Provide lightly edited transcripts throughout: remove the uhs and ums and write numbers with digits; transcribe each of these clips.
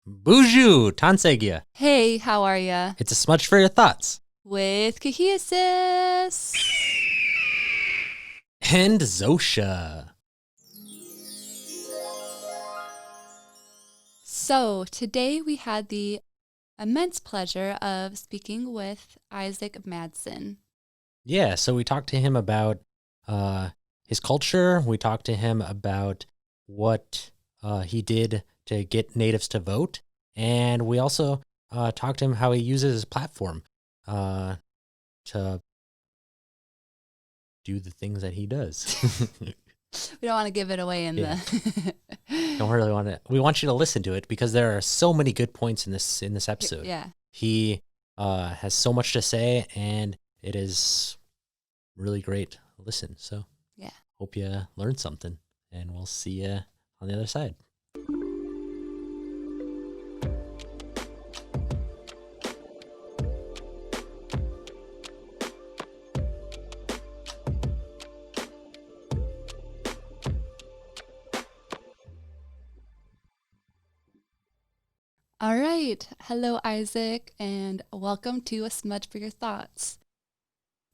Buju Tansegya. Hey, how are ya? It's a smudge for your thoughts. With Kahiasis. And Zosha. So, today we had the immense pleasure of speaking with Isaac Madson. Yeah, so we talked to him about his culture. We talked to him about what he did to get natives to vote. And we also talked to him how he uses his platform to do the things that he does. We don't want to give it away in Yeah. the Don't really want to. We want you to listen to it because there are so many good points in this episode. Yeah. He has so much to say, and it is really great. Listen. So Yeah. hope you learned something, and we'll see you on the other side. All right. Hello, Isaac, and welcome to A Smudge for Your Thoughts.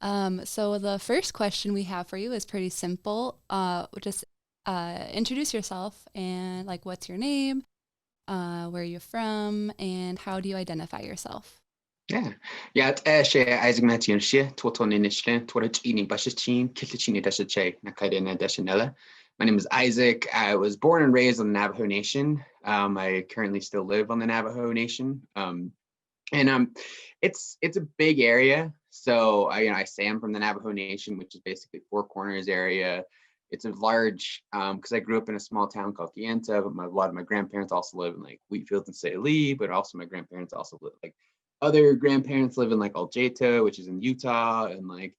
So the first question we have for you is pretty simple. Just introduce yourself and what's your name, where you're from, and how do you identify yourself? Ja, Isaac Madson, My name is Isaac. I was born and raised on the Navajo Nation. I currently still live on the Navajo Nation. It's a big area. So I say I'm from the Navajo Nation, which is basically Four Corners area. It's a large, because I grew up in a small town called Kayenta, but a lot of my grandparents also live in like Wheatfield and St. Lee, but also my grandparents also live other grandparents live in like Aljeto, which is in Utah, and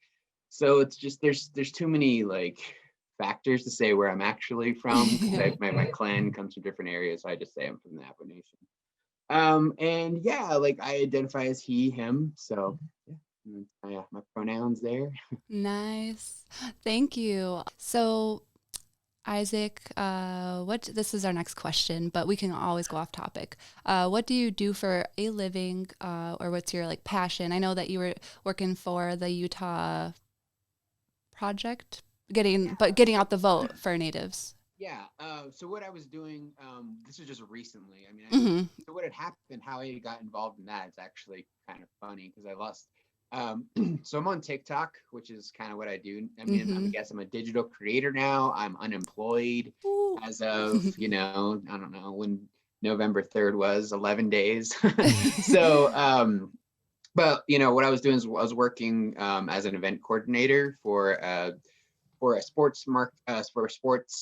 so it's just there's too many factors to say where I'm actually from. My clan comes from different areas, so I just say I'm from the Navajo Nation. And yeah, I identify as he, him. So yeah, my pronouns there. Nice. Thank you. So, Isaac, this is our next question, but we can always go off topic. What do you do for a living, or what's your passion? I know that you were working for the Utah project, getting out the vote for natives. Yeah. So what I was doing, this was just recently. So what had happened, how I got involved in that, it's actually kind of funny because I lost. So I'm on TikTok, which is kind of what I do. I guess I'm a digital creator now. I'm unemployed as of, I don't know when November 3rd was, 11 days. So, but what I was doing is I was working as an event coordinator for a sports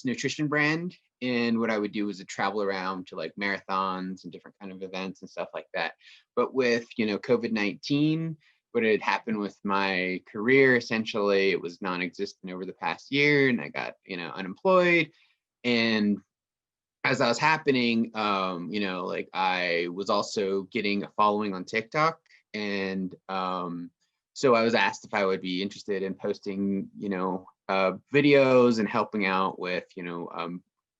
nutrition brand. And what I would do was to travel around to marathons and different kind of events and stuff like that. But with COVID-19, what had happened with my career, essentially it was non-existent over the past year, and I got unemployed. And as that was happening, I was also getting a following on TikTok, and so I was asked if I would be interested in posting videos and helping out with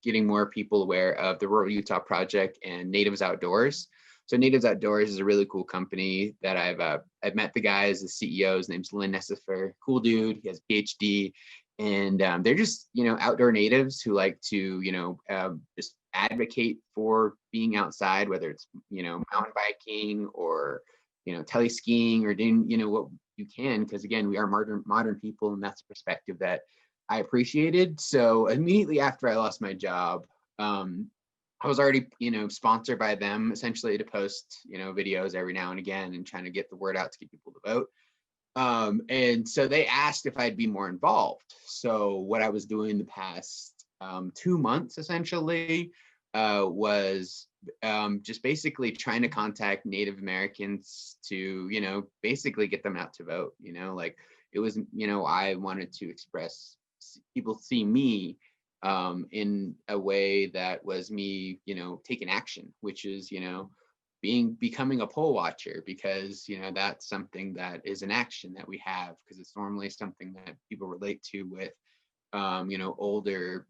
getting more people aware of the Rural Utah Project and Natives Outdoors. So Natives Outdoors is a really cool company that I've met the guys, the CEO. His name's Lynn Nessifer, cool dude. He has a PhD, and they're just outdoor natives who like to just advocate for being outside, whether it's mountain biking or teleskiing or doing what you can, because again, we are modern people, and that's a perspective that I appreciated. So immediately after I lost my job, I was already sponsored by them essentially to post videos every now and again and trying to get the word out to get people to vote. And so they asked if I'd be more involved. So what I was doing the past 2 months essentially was just basically trying to contact Native Americans to basically get them out to vote. It was I wanted to express, people see me in a way that was me taking action, which is becoming a poll watcher, because that's something that is an action that we have, because it's normally something that people relate to with older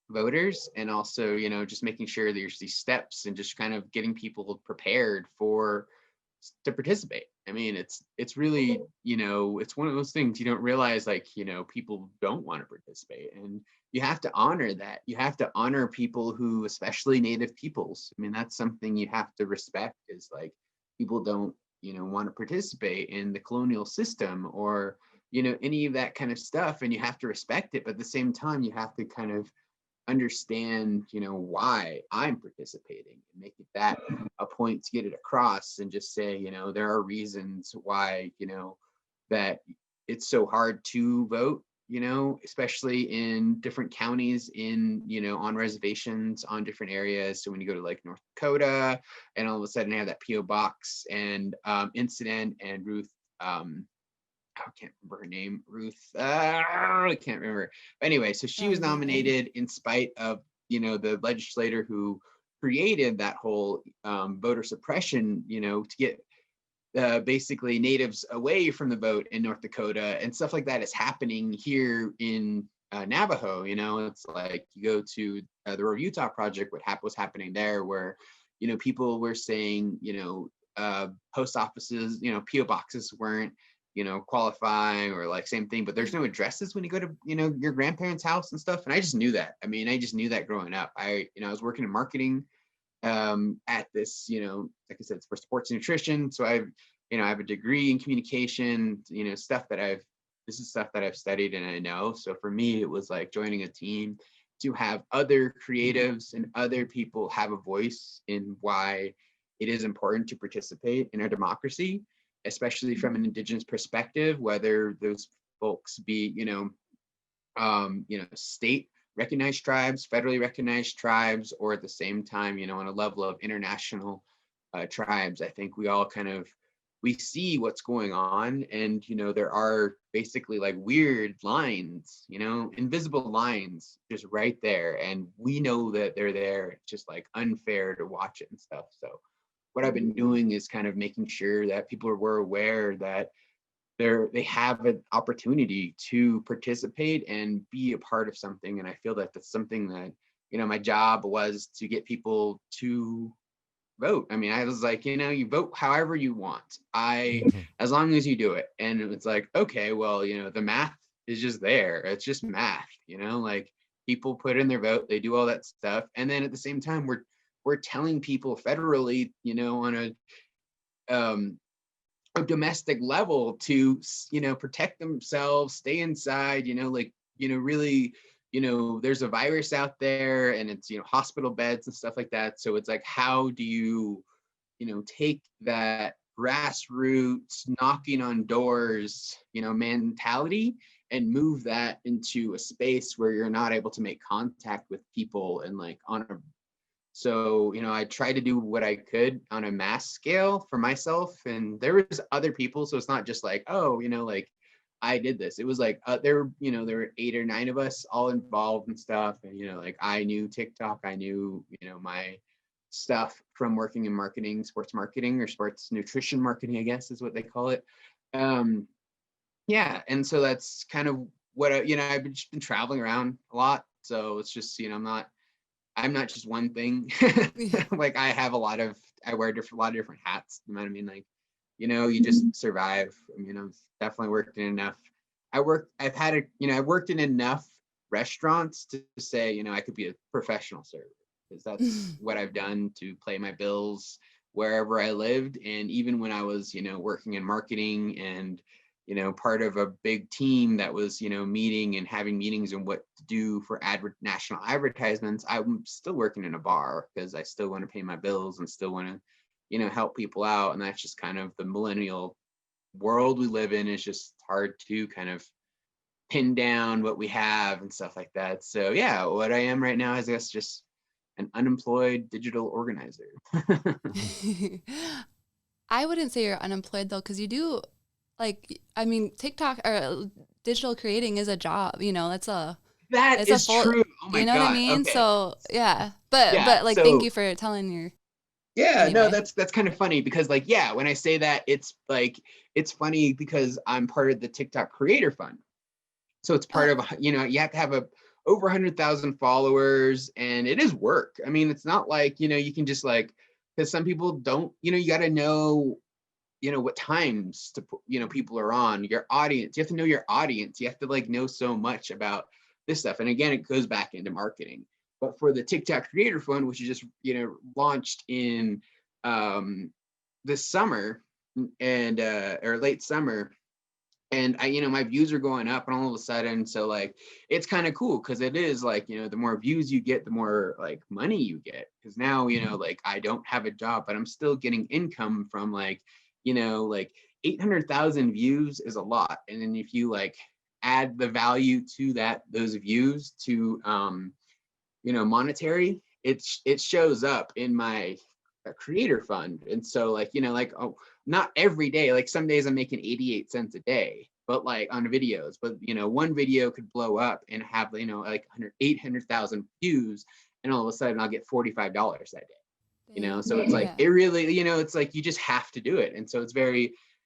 voters, and also, just making sure there's these steps and just kind of getting people prepared to participate. I mean, it's really, it's one of those things you don't realize, like, people don't want to participate, and you have to honor that. You have to honor people who, especially Native peoples. I mean, that's something you have to respect, is like, people don't, want to participate in the colonial system, or, any of that kind of stuff, and you have to respect it. But at the same time, you have to kind of understand, why I'm participating, and make it that a point to get it across, and just say, there are reasons why, that it's so hard to vote, especially in different counties, on reservations, on different areas. So when you go to like North Dakota, and all of a sudden I have that PO box and incident, and Ruth, I can't remember her name, Ruth. I can't remember. But anyway, so she was nominated in spite of, the legislator who created that whole voter suppression, to get basically natives away from the vote in North Dakota, and stuff like that is happening here in Navajo. It's like, you go to the Rural Utah Project, what was happening there, where, people were saying, post offices, PO boxes weren't, qualifying, or like same thing, but there's no addresses when you go to, your grandparents' house and stuff. And I just knew that. I mean, I just knew that growing up. I was working in marketing at this, like I said, it's for sports and nutrition. So I have a degree in communication, this is stuff that I've studied and I know. So for me, it was like joining a team to have other creatives and other people have a voice in why it is important to participate in our democracy, especially from an Indigenous perspective, whether those folks be, state recognized tribes, federally recognized tribes, or at the same time, on a level of international tribes. I think we all we see what's going on, and, there are basically like weird lines, invisible lines just right there. And we know that they're there. It's just like unfair to watch it and stuff. So what I've been doing is kind of making sure that people were aware that they have an opportunity to participate and be a part of something. And I feel that that's something that, my job was to get people to vote. I mean, I was like, you vote however you want. As long as you do it. And it's like, okay, well, the math is just there. It's just math, like, people put in their vote, they do all that stuff. And then at the same time, we're telling people federally, on a domestic level to, protect themselves, stay inside, really, there's a virus out there, and it's, hospital beds and stuff like that. So it's like, how do you, take that grassroots knocking on doors, mentality, and move that into a space where you're not able to make contact with people, and like so, I try to do what I could on a mass scale for myself, and there was other people. So it's not just like, oh, like I did this. It was like, there were 8 or 9 of us all involved and stuff. And, like, I knew TikTok, I knew, my stuff from working in marketing, sports marketing, or sports nutrition marketing, I guess is what they call it. Yeah. And so that's kind of what, I've just been traveling around a lot. So it's just, I'm not just one thing. Like, I wear a lot of different hats. You know what I mean? Like, you just survive. I mean, I've definitely worked in enough. I've worked in enough restaurants to say, I could be a professional server, because that's what I've done to pay my bills wherever I lived. And even when I was, working in marketing and, part of a big team that was, meeting and having meetings and what to do for national advertisements, I'm still working in a bar because I still want to pay my bills and still want to, help people out. And that's just kind of the millennial world we live in. It's just hard to kind of pin down what we have and stuff like that. So yeah, what I am right now is, I guess, just an unemployed digital organizer. I wouldn't say you're unemployed though, because you do, like, I mean, TikTok or digital creating is a job. That is true. Oh my you know God. what I mean? Okay. So yeah, but Yeah, like, so, thank you for telling your. yeah, no, Anyway. that's kind of funny, because like, yeah, when I say that, it's like, it's funny because I'm part of the TikTok Creator Fund. So it's part of, you have to have over 100,000 followers, and it is work. I mean, it's not like, you can just like, because some people don't, you got to know, what times to put, people are on your audience. You have to know your audience. You have to like know so much about this stuff. And again, it goes back into marketing. But for the TikTok Creator Fund, which is just, launched in this summer and or late summer, and my views are going up, and all of a sudden, so like it's kind of cool because it is like, the more views you get, the more like money you get, because now, like I don't have a job, but I'm still getting income from like, like 800,000 views is a lot. And then if you like add the value to those views to monetary, it shows up in my creator fund. And so like, like, oh, not every day, like some days I'm making 88 cents a day, but like on videos, but one video could blow up and have, like 800,000 views, and all of a sudden I'll get $45 that day. So it's like, it really, it's like, you just have to do it. And so it's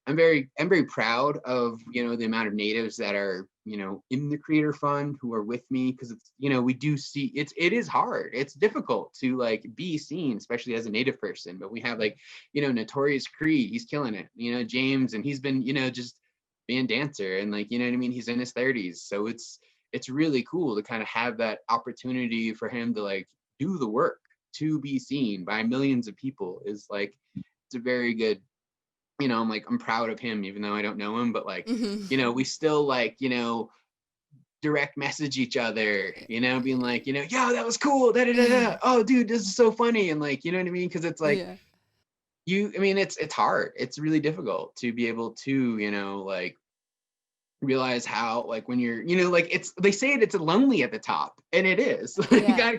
I'm very proud of, the amount of natives that are, in the creator fund who are with me, because it's, we do see it is hard. It's difficult to like be seen, especially as a native person. But we have like, Notorious Cree, he's killing it, James, and he's been, just being dancer, and like, you know what I mean? He's in his 30s. So it's really cool to kind of have that opportunity for him to like do the work to be seen by millions of people. Is like, it's a very good, I'm like, I'm proud of him, even though I don't know him, but like, we still like, direct message each other, being like, yo, that was cool. Da, da, da, da. Oh, dude, this is so funny. And like, you know what I mean? Because it's like, I mean, it's hard. It's really difficult to be able to, like realize how, like when you're, like they say it's lonely at the top, and it is. Like I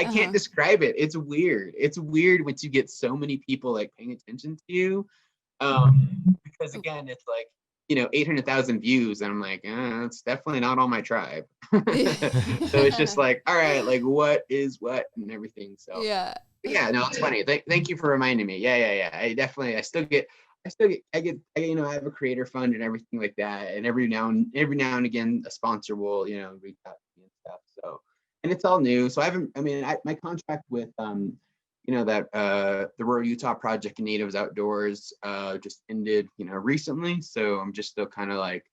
can't describe it. It's weird. It's weird once you get so many people like paying attention to you. Because again, it's like, 800,000 views, and I'm like, it's definitely not all my tribe. So it's just like, all right, like what is what and everything. So yeah, no, it's funny. Thank you for reminding me. Yeah. I still get, I have a creator fund and everything like that. And every now and again, a sponsor will, reach out to me and stuff. So, and it's all new. So my contract with, the Rural Utah Project and Natives Outdoors just ended, recently. So I'm just still kind of like,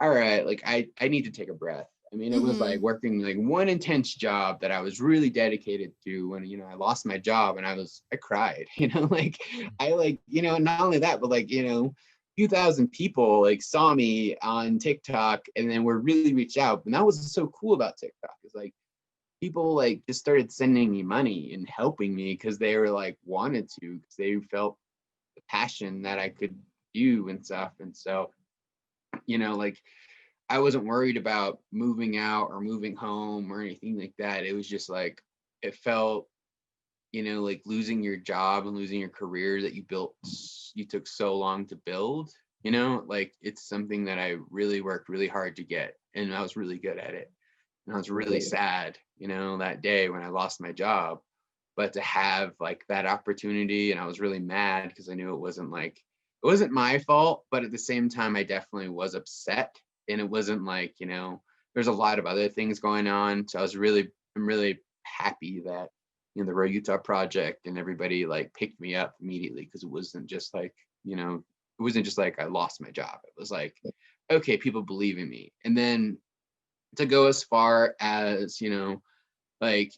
all right, like I need to take a breath. I mean, it was like working like one intense job that I was really dedicated to when, I lost my job, and I cried, like I like, not only that, but like, a few thousand people like saw me on TikTok, and then were really reached out. And that was so cool about TikTok, is like people like just started sending me money and helping me because they were like wanted to, because they felt the passion that I could do and stuff. And so, like I wasn't worried about moving out or moving home or anything like that. It was just like, it felt, like losing your job and losing your career that you took so long to build, like it's something that I really worked really hard to get, and I was really good at it. And I was really sad, that day when I lost my job, but to have like that opportunity, and I was really mad because I knew it wasn't my fault, but at the same time, I definitely was upset. And it wasn't like, there's a lot of other things going on. So I'm really happy that, the Rural Utah Project and everybody like picked me up immediately, because it wasn't just like, I lost my job. It was like, okay, people believe in me. And then to go as far as, like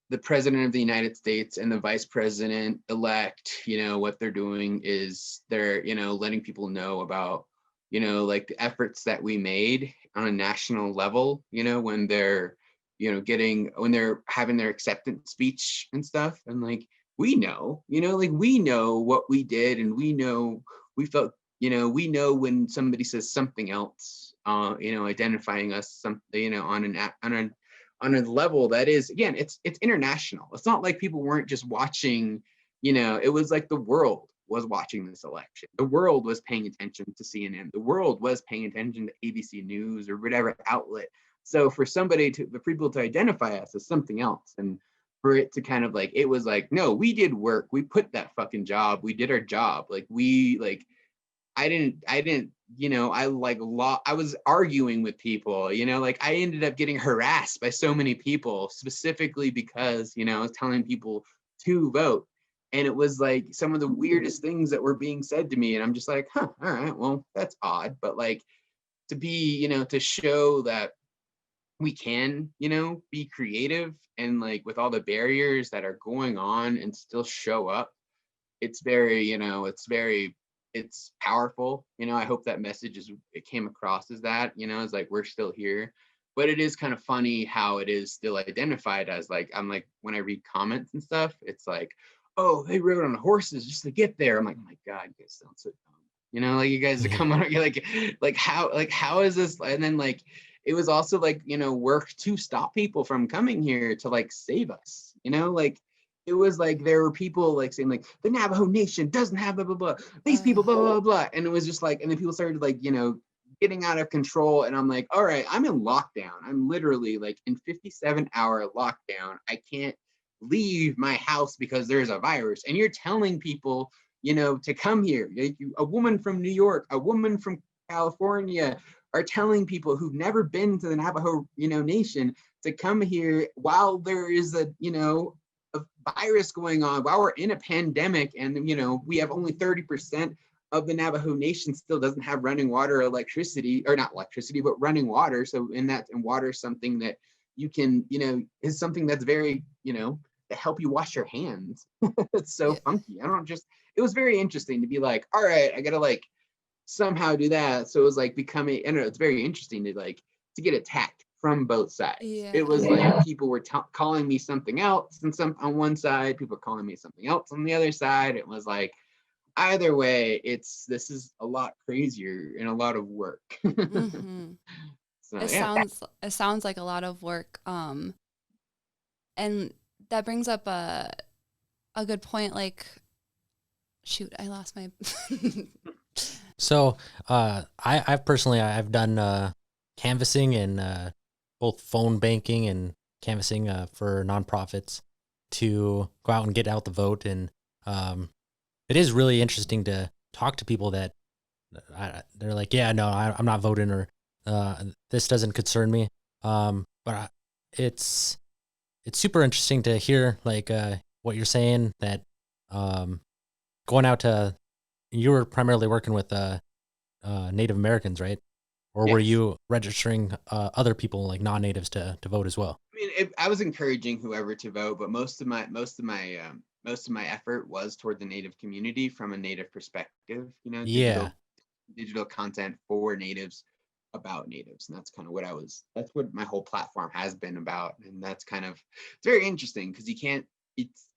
the president of the United States and the vice president elect, what they're doing is they're, letting people know about, like the efforts that we made on a national level, when they're, when they're having their acceptance speech and stuff. And like, we know, like we know what we did, and we know we felt, we know when somebody says something else, identifying us something, on a level that is, again, it's international. It's not like people weren't just watching, it was like the world was watching this election. The world was paying attention to CNN. The world was paying attention to ABC News or whatever outlet. So for people to identify us as something else, and for it to kind of like, it was like, no, we did work. We put that fucking job. We did our job. Like I didn't, I was arguing with people, like I ended up getting harassed by so many people specifically because, I was telling people to vote. And it was like some of the weirdest things that were being said to me. And I'm just like, huh, all right, well, that's odd. But like to be, to show that we can, be creative and like with all the barriers that are going on and still show up, it's very, it's powerful. I hope that message it came across as that, it's like we're still here. But it is kind of funny how it is still identified as like, I'm like, when I read comments and stuff, it's like, oh, they rode on horses just to get there. I'm like, oh my God, you guys sound so dumb. Like you guys come on, you're like how is this? And then like it was also like, work to stop people from coming here to like save us, like it was like there were people like saying like the Navajo Nation doesn't have blah blah blah, these people blah blah blah, and it was just like, and then people started like getting out of control, and I'm like, all right, I'm in lockdown. I'm literally like in 57-hour lockdown. I can't leave my house because there's a virus, and you're telling people to come here. A woman from New York, a woman from California are telling people who've never been to the Navajo Nation to come here while there is a virus going on, while we're in a pandemic, and we have only 30% of the Navajo Nation still doesn't have running water, electricity, or not electricity, but running water. So and water is something that you can, is something that's very, to help you wash your hands. It's so funky. It was very interesting to be like, all right, I gotta like somehow do that. So it was like becoming, I don't know, it's very interesting to get attacked from both sides. It was like people were calling me something else and on one side, people calling me something else on the other side. It was like, either way, this is a lot crazier and a lot of work. Mm-hmm. So, it sounds like a lot of work. And that brings up a good point. Like, shoot, I lost my. So, I've personally, I've done canvassing and both phone banking and canvassing for nonprofits to go out and get out the vote. And it is really interesting to talk to people that they're like, yeah, no, I'm not voting, or this doesn't concern me. But it's super interesting to hear like what you're saying, that going out to, you were primarily working with Native Americans, right? Or were you registering other people like non-natives to vote as well? I mean, I was encouraging whoever to vote, but most of my effort was toward the Native community from a Native perspective. Digital content for natives, about natives, and that's kind of that's what my whole platform has been about. And that's kind of, it's very interesting because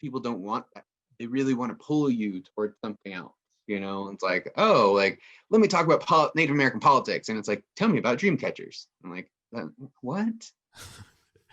people don't want that. They really want to pull you towards something else. It's like, oh, like, let me talk about Native American politics, and it's like, tell me about dream catchers. I'm like, what?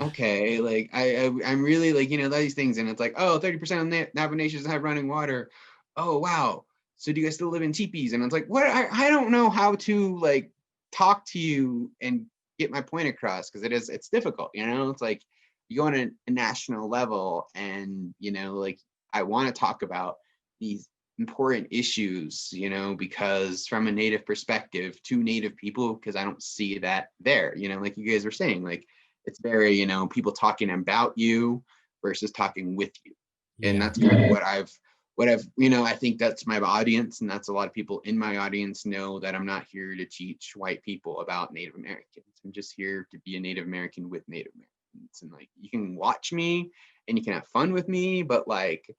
Okay, like I'm really like, these things, and it's like, oh, 30% of Navajo nations have running water. Oh wow, so do you guys still live in teepees? And it's like, what? I don't know how to like talk to you and get my point across, because it's difficult. It's like you go on a national level, and like I want to talk about these important issues, because from a Native perspective to Native people, because I don't see that there, like you guys were saying, like it's very, people talking about you versus talking with you. And that's kind of what I've, I think that's my audience, and that's a lot of people in my audience know that I'm not here to teach white people about Native Americans. I'm just here to be a Native American with Native Americans. And like, you can watch me and you can have fun with me, but like,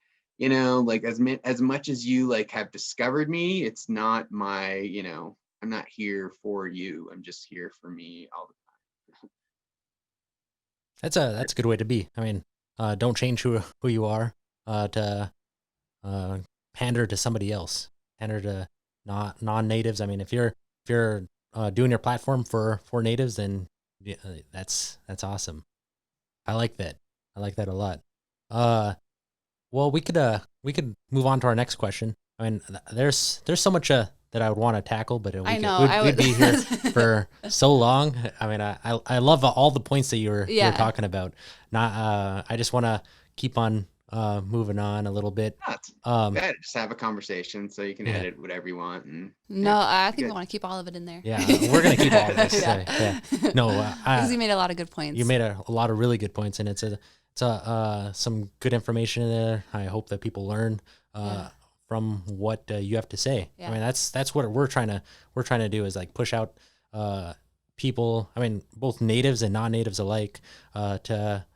like as much as you like have discovered me, it's not my, I'm not here for you. I'm just here for me all the time. That's a good way to be. I mean, don't change who you are to pander to somebody else, pander to non-natives. I mean, if you're doing your platform for natives, then that's awesome. I like that. I like that a lot. Well, we could move on to our next question. I mean, there's so much that I would want to tackle, but we'd be here for so long. I mean, I love all the points that you're talking about. I just want to keep on moving on a little bit. Not Um, bad. Just have a conversation so you can yeah, edit whatever you want, and No, yeah, I think we good. want to keep all of it in there. yeah, we're gonna keep all of this. Yeah. Yeah, no, Because you made a lot of good you points. made a lot of really good points, and it's some good information in there. I hope that people learn Yeah. from what you have to say. I Yeah. mean, that's what we're trying to do is like push out people. I mean, both natives and non-natives alike to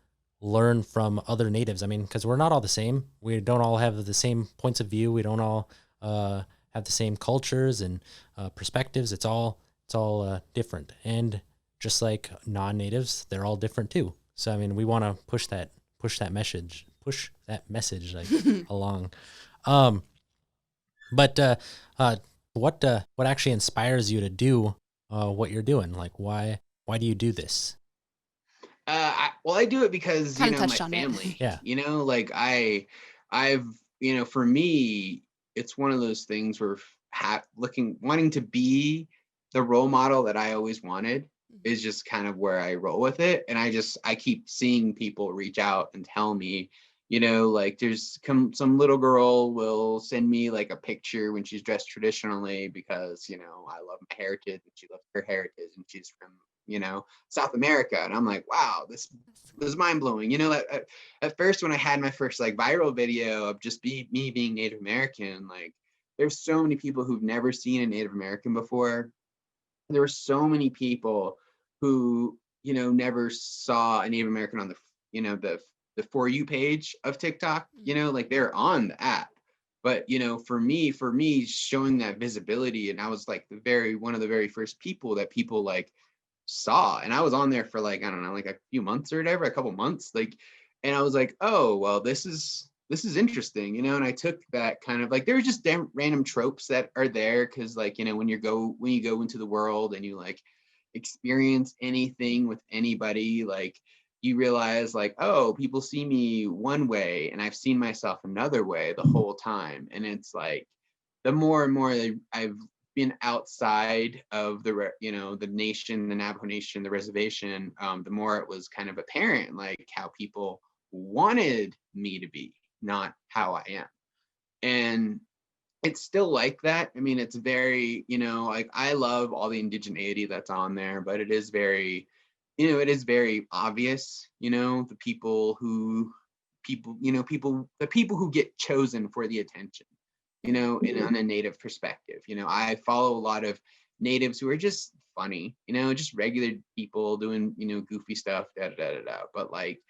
learn from other natives. I mean, because we're not all the same. We don't all have the same points of view. We don't all have the same cultures and perspectives. It's all different, and just like non-natives, they're all different too. So I mean, we want to push that message like along. Um, but what actually inspires you to do what you're doing? Like, why do you do this? Well, I do it because Kind of my touched on it. family. Yeah. Like I've for me, it's one of those things where wanting to be the role model that I always wanted is just kind of where I roll with it, and I keep seeing people reach out and tell me, like there's some little girl will send me like a picture when she's dressed traditionally because I love my heritage and she loves her heritage and she's from South America, and I'm like, wow, this was mind blowing. At first when I had my first like viral video of just me being Native American, like there's so many people who've never seen a Native American before. There were so many people who never saw a Native American on the the For You page of TikTok. Like they're on the app, but for me showing that visibility, and I was like one of the very first people that people like saw, and I was on there for like I don't know, like a few months or whatever, a couple months, like, and I was like, oh well, this is interesting, and I took that kind of like there were just random tropes that are there because like when you go into the world and you like experience anything with anybody, like you realize like, oh, people see me one way and I've seen myself another way the whole time, and it's like the more and more I've been outside of the nation, the Navajo Nation, the reservation, the more it was kind of apparent like how people wanted me to be, not how I am. And it's still like that. I mean, it's very, like I love all the indigeneity that's on there, but it is very, it is very obvious, the people who get chosen for the attention, on a native perspective. I follow a lot of natives who are just funny, just regular people doing, goofy stuff, da da da da. But like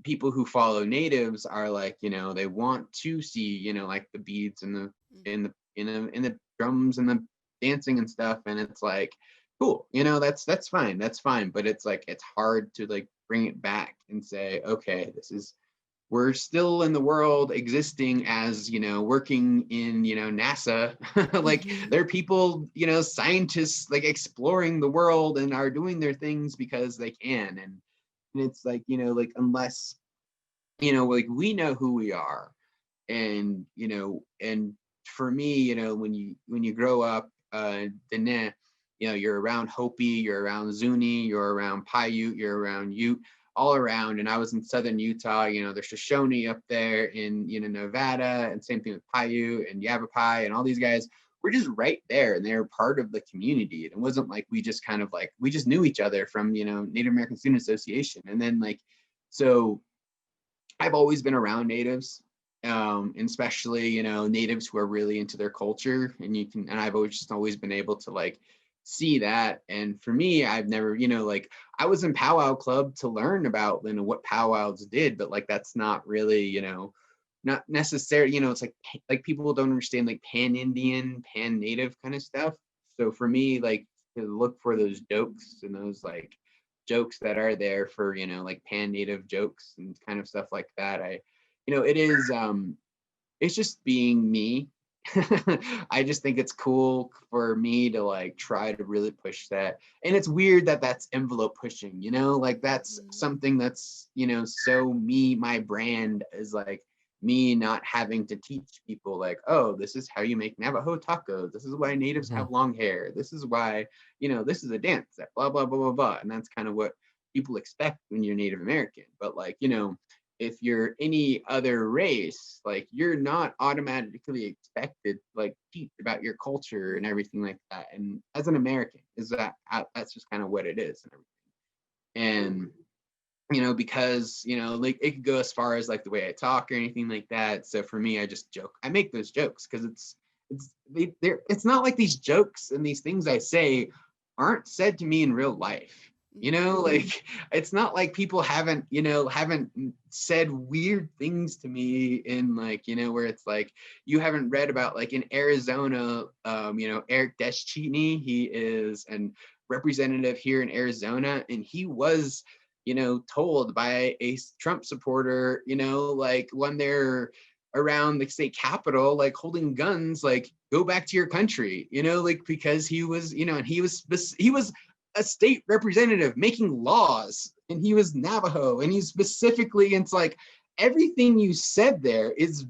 people who follow natives are like, they want to see, like the beads and the in the drums and the dancing and stuff, and it's like cool, that's fine, but it's like it's hard to like bring it back and say, okay, we're still in the world existing as working in NASA. Like there are people, scientists like exploring the world and are doing their things because they can, and it's like like unless like we know who we are, and and for me, when you grow up, then you're around Hopi, you're around Zuni, you're around Paiute, you're around Ute, all around. And I was in southern Utah, there's Shoshone up there in Nevada, and same thing with Paiute and Yavapai, and all these guys were just right there, and they were part of the community. And it wasn't like we just kind of like we just knew each other from Native American Student Association. And then like so I've always been around natives, and especially natives who are really into their culture, and I've always been able to like see that. And for me, I've never like I was in powwow club to learn about what powwows did, but like that's not really not necessarily it's like people don't understand like pan Indian, pan native kind of stuff. So for me, like to look for those jokes and those like jokes that are there for like pan native jokes and kind of stuff like that, it is it's just being me. I just think it's cool for me to like try to really push that, and it's weird that that's envelope pushing, like that's something that's so me. My brand is like me not having to teach people like, oh, this is how you make Navajo tacos, this is why natives Mhm. have long hair, this is why this is a dance that blah blah blah blah blah. And that's kind of what people expect when you're Native American. But like if you're any other race, like you're not automatically expected to like teach about your culture and everything like that. And as an American, is that that's just kind of what it is and everything. And because like it could go as far as like the way I talk or anything like that. So for me, I just joke. I make those jokes because it's not like these jokes and these things I say aren't said to me in real life. Like it's not like people haven't said weird things to me in like, where it's like you haven't read about like in Arizona, Eric Deschini, he is an representative here in Arizona, and he was told by a Trump supporter, like when they're around the state capitol, like holding guns, like go back to your country, like because he was, and he was a state representative making laws, and he was Navajo, and he's specifically, it's like everything you said there is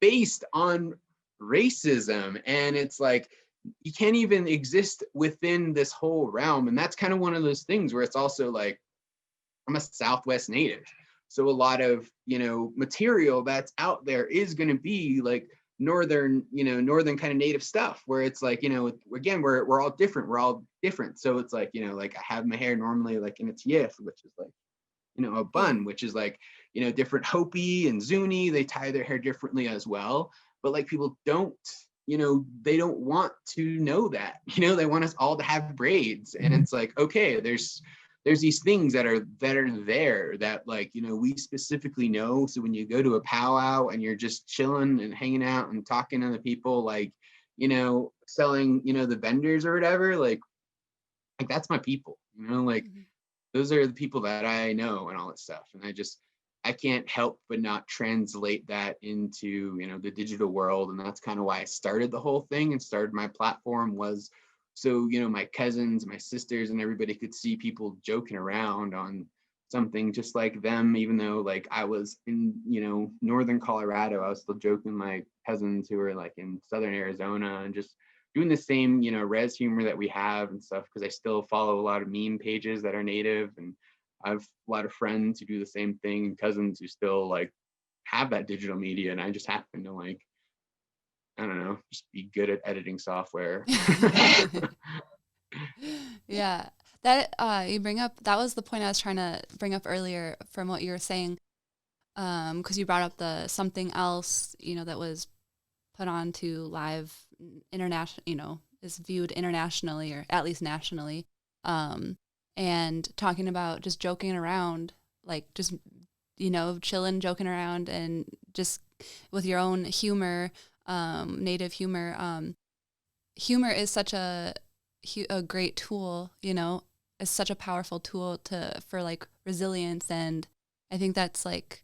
based on racism, and it's like you can't even exist within this whole realm. And that's kind of one of those things where it's also like I'm a Southwest native. So a lot of, material that's out there is going to be like northern kind of native stuff where it's like, again, we're all different. We're all different. So it's like, like I have my hair normally like in a tief, which is like, a bun, which is like, different Hopi and Zuni, they tie their hair differently as well. But like people don't, they don't want to know that, they want us all to have braids. And it's like, okay, there's these things that are there that like, we specifically know. So when you go to a powwow and you're just chilling and hanging out and talking to the people, like, selling, the vendors or whatever, like that's my people, like those are the people that I know and all that stuff. And I can't help but not translate that into, the digital world. And that's kind of why I started the whole thing and started my platform, was so, my cousins, my sisters, and everybody could see people joking around on something just like them, even though like I was in, northern Colorado, I was still joking my cousins who were like in southern Arizona, and just doing the same, res humor that we have and stuff, because I still follow a lot of meme pages that are native, and I have a lot of friends who do the same thing, and cousins who still like have that digital media, and I just happen to like, I don't know, just be good at editing software. Yeah. That you bring up, that was the point I was trying to bring up earlier from what you were saying. Because you brought up the something else, that was put on to live international, is viewed internationally or at least nationally. And talking about just joking around, like just, chilling, joking around, and just with your own humor, native humor. Humor is such a great tool, is such a powerful tool for like resilience. And I think that's like,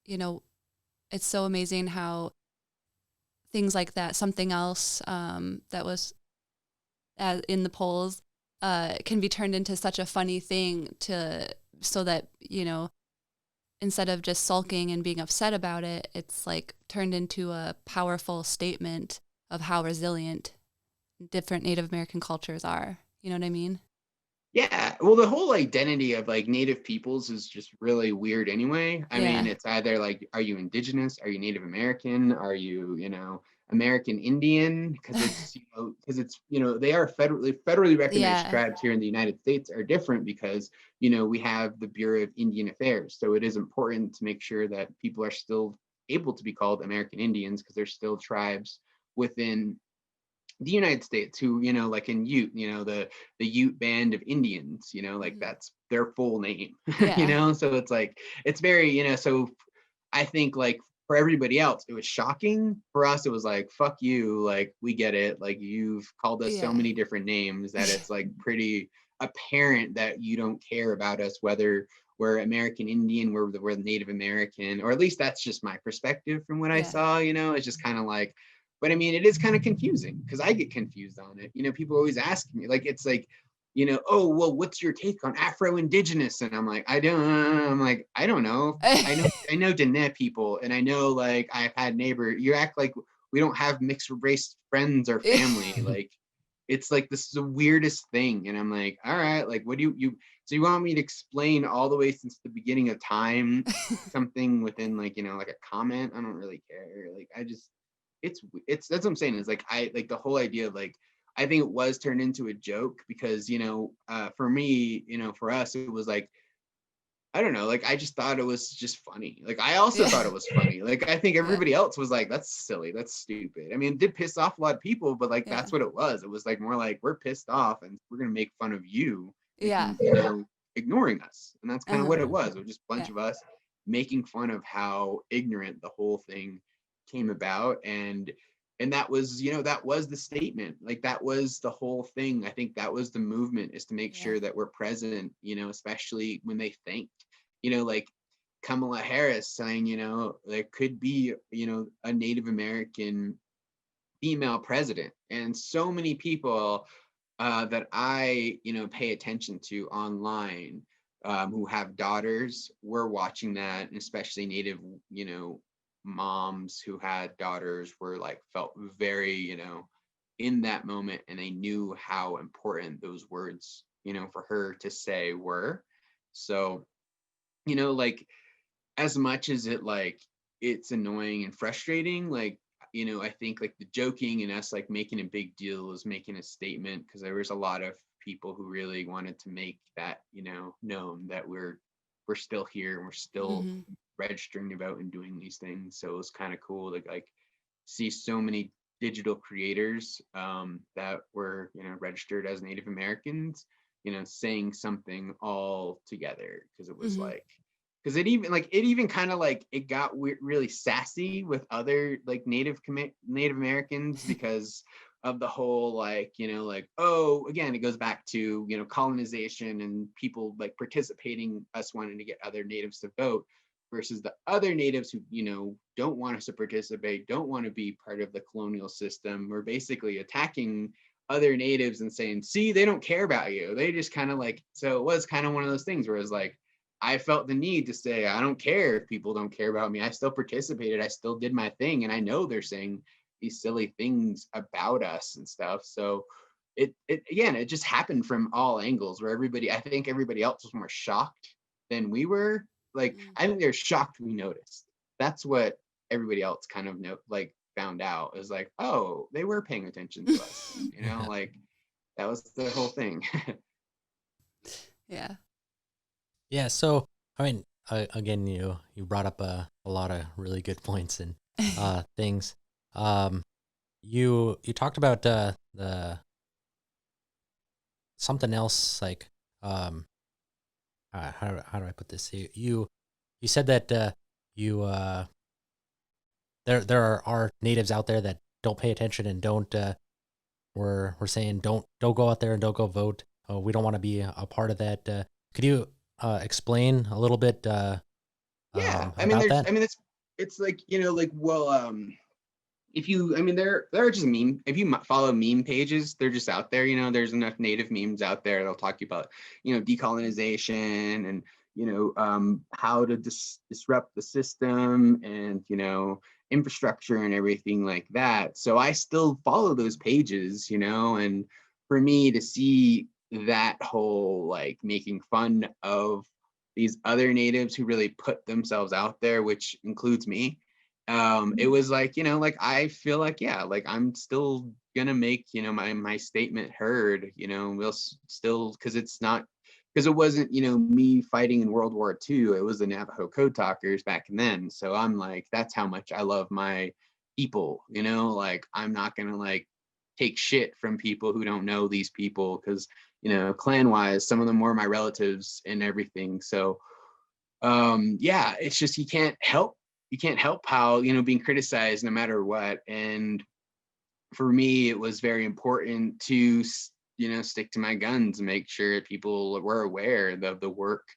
it's so amazing how things like that, something else that was in the polls can be turned into such a funny thing so that, instead of just sulking and being upset about it, it's like turned into a powerful statement of how resilient different Native American cultures are. You know what I mean? Yeah, well, the whole identity of like Native peoples is just really weird anyway. I mean, it's either like, are you Indigenous? Are you Native American? Are you, American Indian? Because it's, they are federally recognized tribes here in the United States are different because, we have the Bureau of Indian Affairs. So it is important to make sure that people are still able to be called American Indians, because there's still tribes within the United States who, like in Ute, the Ute Band of Indians, like that's their full name, so it's like, it's very, so I think like for everybody else, it was shocking. For us, it was like, fuck you, like we get it, like you've called us so many different names that it's like pretty apparent that you don't care about us, whether we're American Indian, we're Native American, or at least that's just my perspective from what I saw, it's just kind of like, but I mean, it is kind of confusing because I get confused on it. People always ask me, like, it's like, oh, well, what's your take on Afro-Indigenous? And I'm like, I don't know. I know Dene people, and I know like I've had neighbor. You act like we don't have mixed race friends or family. Like, it's like this is the weirdest thing. And I'm like, all right, like what do you so you want me to explain all the way since the beginning of time something within like, like a comment? I don't really care. Like I just it's that's what I'm saying is like I like the whole idea of like I think it was turned into a joke because for me, for us it was like I don't know, like I just thought it was just funny. Like I also Yeah. thought it was funny. Like I think Yeah. everybody else was like, that's silly, that's stupid. I mean, it did piss off a lot of people, but like Yeah. that's what it was. It was like more like we're pissed off and we're gonna make fun of you Yeah. making, ignoring us. And that's kind of what Uh-huh. it was. It was just a bunch Yeah. of us making fun of how ignorant the whole thing came about. And that was, that was the statement. Like that was the whole thing. I think that was the movement, is to make Yeah. sure that we're present, especially when they think, like Kamala Harris saying, there could be, a Native American female president. And so many people that I, pay attention to online, who have daughters were watching that, and especially Native, moms who had daughters were like felt very, in that moment, and they knew how important those words, for her to say were. So, like as much as it like it's annoying and frustrating, like I think like the joking and us like making a big deal is making a statement, because there was a lot of people who really wanted to make that known that we're still here and we're still Mm-hmm. registering about and doing these things. So it was kind of cool to like see so many digital creators that were registered as Native Americans, saying something all together, because it was Mm-hmm. like because it even kind of like it got really sassy with other like Native Americans, because of the whole like like, oh, again it goes back to colonization and people like participating, us wanting to get other natives to vote versus the other natives who don't want us to participate, don't want to be part of the colonial system. We're basically attacking other natives and saying, see, they don't care about you, they just kind of like. So it was kind of one of those things where it's like I felt the need to say, I don't care if people don't care about me. I still participated. I still did my thing. And I know they're saying these silly things about us and stuff. So it again, it just happened from all angles, where I think everybody else was more shocked than we were. Like, Mm. I think they're shocked we noticed. That's what everybody else kind of like found out, is like, oh, they were paying attention to us, like that was the whole thing. Yeah. Yeah. So, I mean, again, you brought up a lot of really good points and things. Um, you talked about the something else like how do I put this? You said that you there are natives out there that don't pay attention and don't we're saying don't go out there and don't go vote. We don't want to be a part of that. Could you explain a little bit Yeah, I mean, about that? it's like like, well, if you, I mean, there are just meme. If you follow meme pages, they're just out there. There's enough native memes out there. They'll talk to you about decolonization and how to disrupt the system and infrastructure and everything like that. So I still follow those pages, and for me to see that whole like making fun of these other natives who really put themselves out there, which includes me, it was like like I feel like, yeah, like I'm still gonna make my statement heard. We'll still, because it's not, because it wasn't me fighting in World War II, it was the Navajo code talkers back then. So I'm like, that's how much I love my people. Like I'm not gonna like take shit from people who don't know these people, because clan wise some of them were my relatives and everything. So yeah, it's just you can't help how being criticized no matter what. And for me it was very important to stick to my guns and make sure people were aware of the work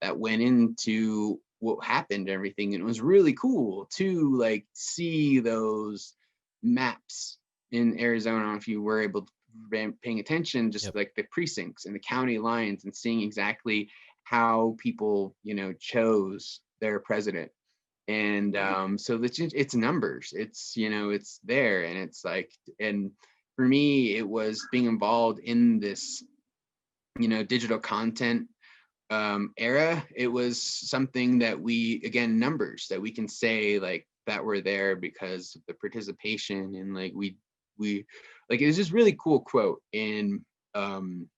that went into what happened and everything. And it was really cool to like see those maps in Arizona, if you were able to paying attention, just Yep. like the precincts and the county lines, and seeing exactly how people chose their president. And so it's numbers, it's it's there, and it's like, and for me, it was being involved in this, digital content era. It was something that we, again, numbers that we can say like that were there because of the participation, and like we like, it was just really cool quote um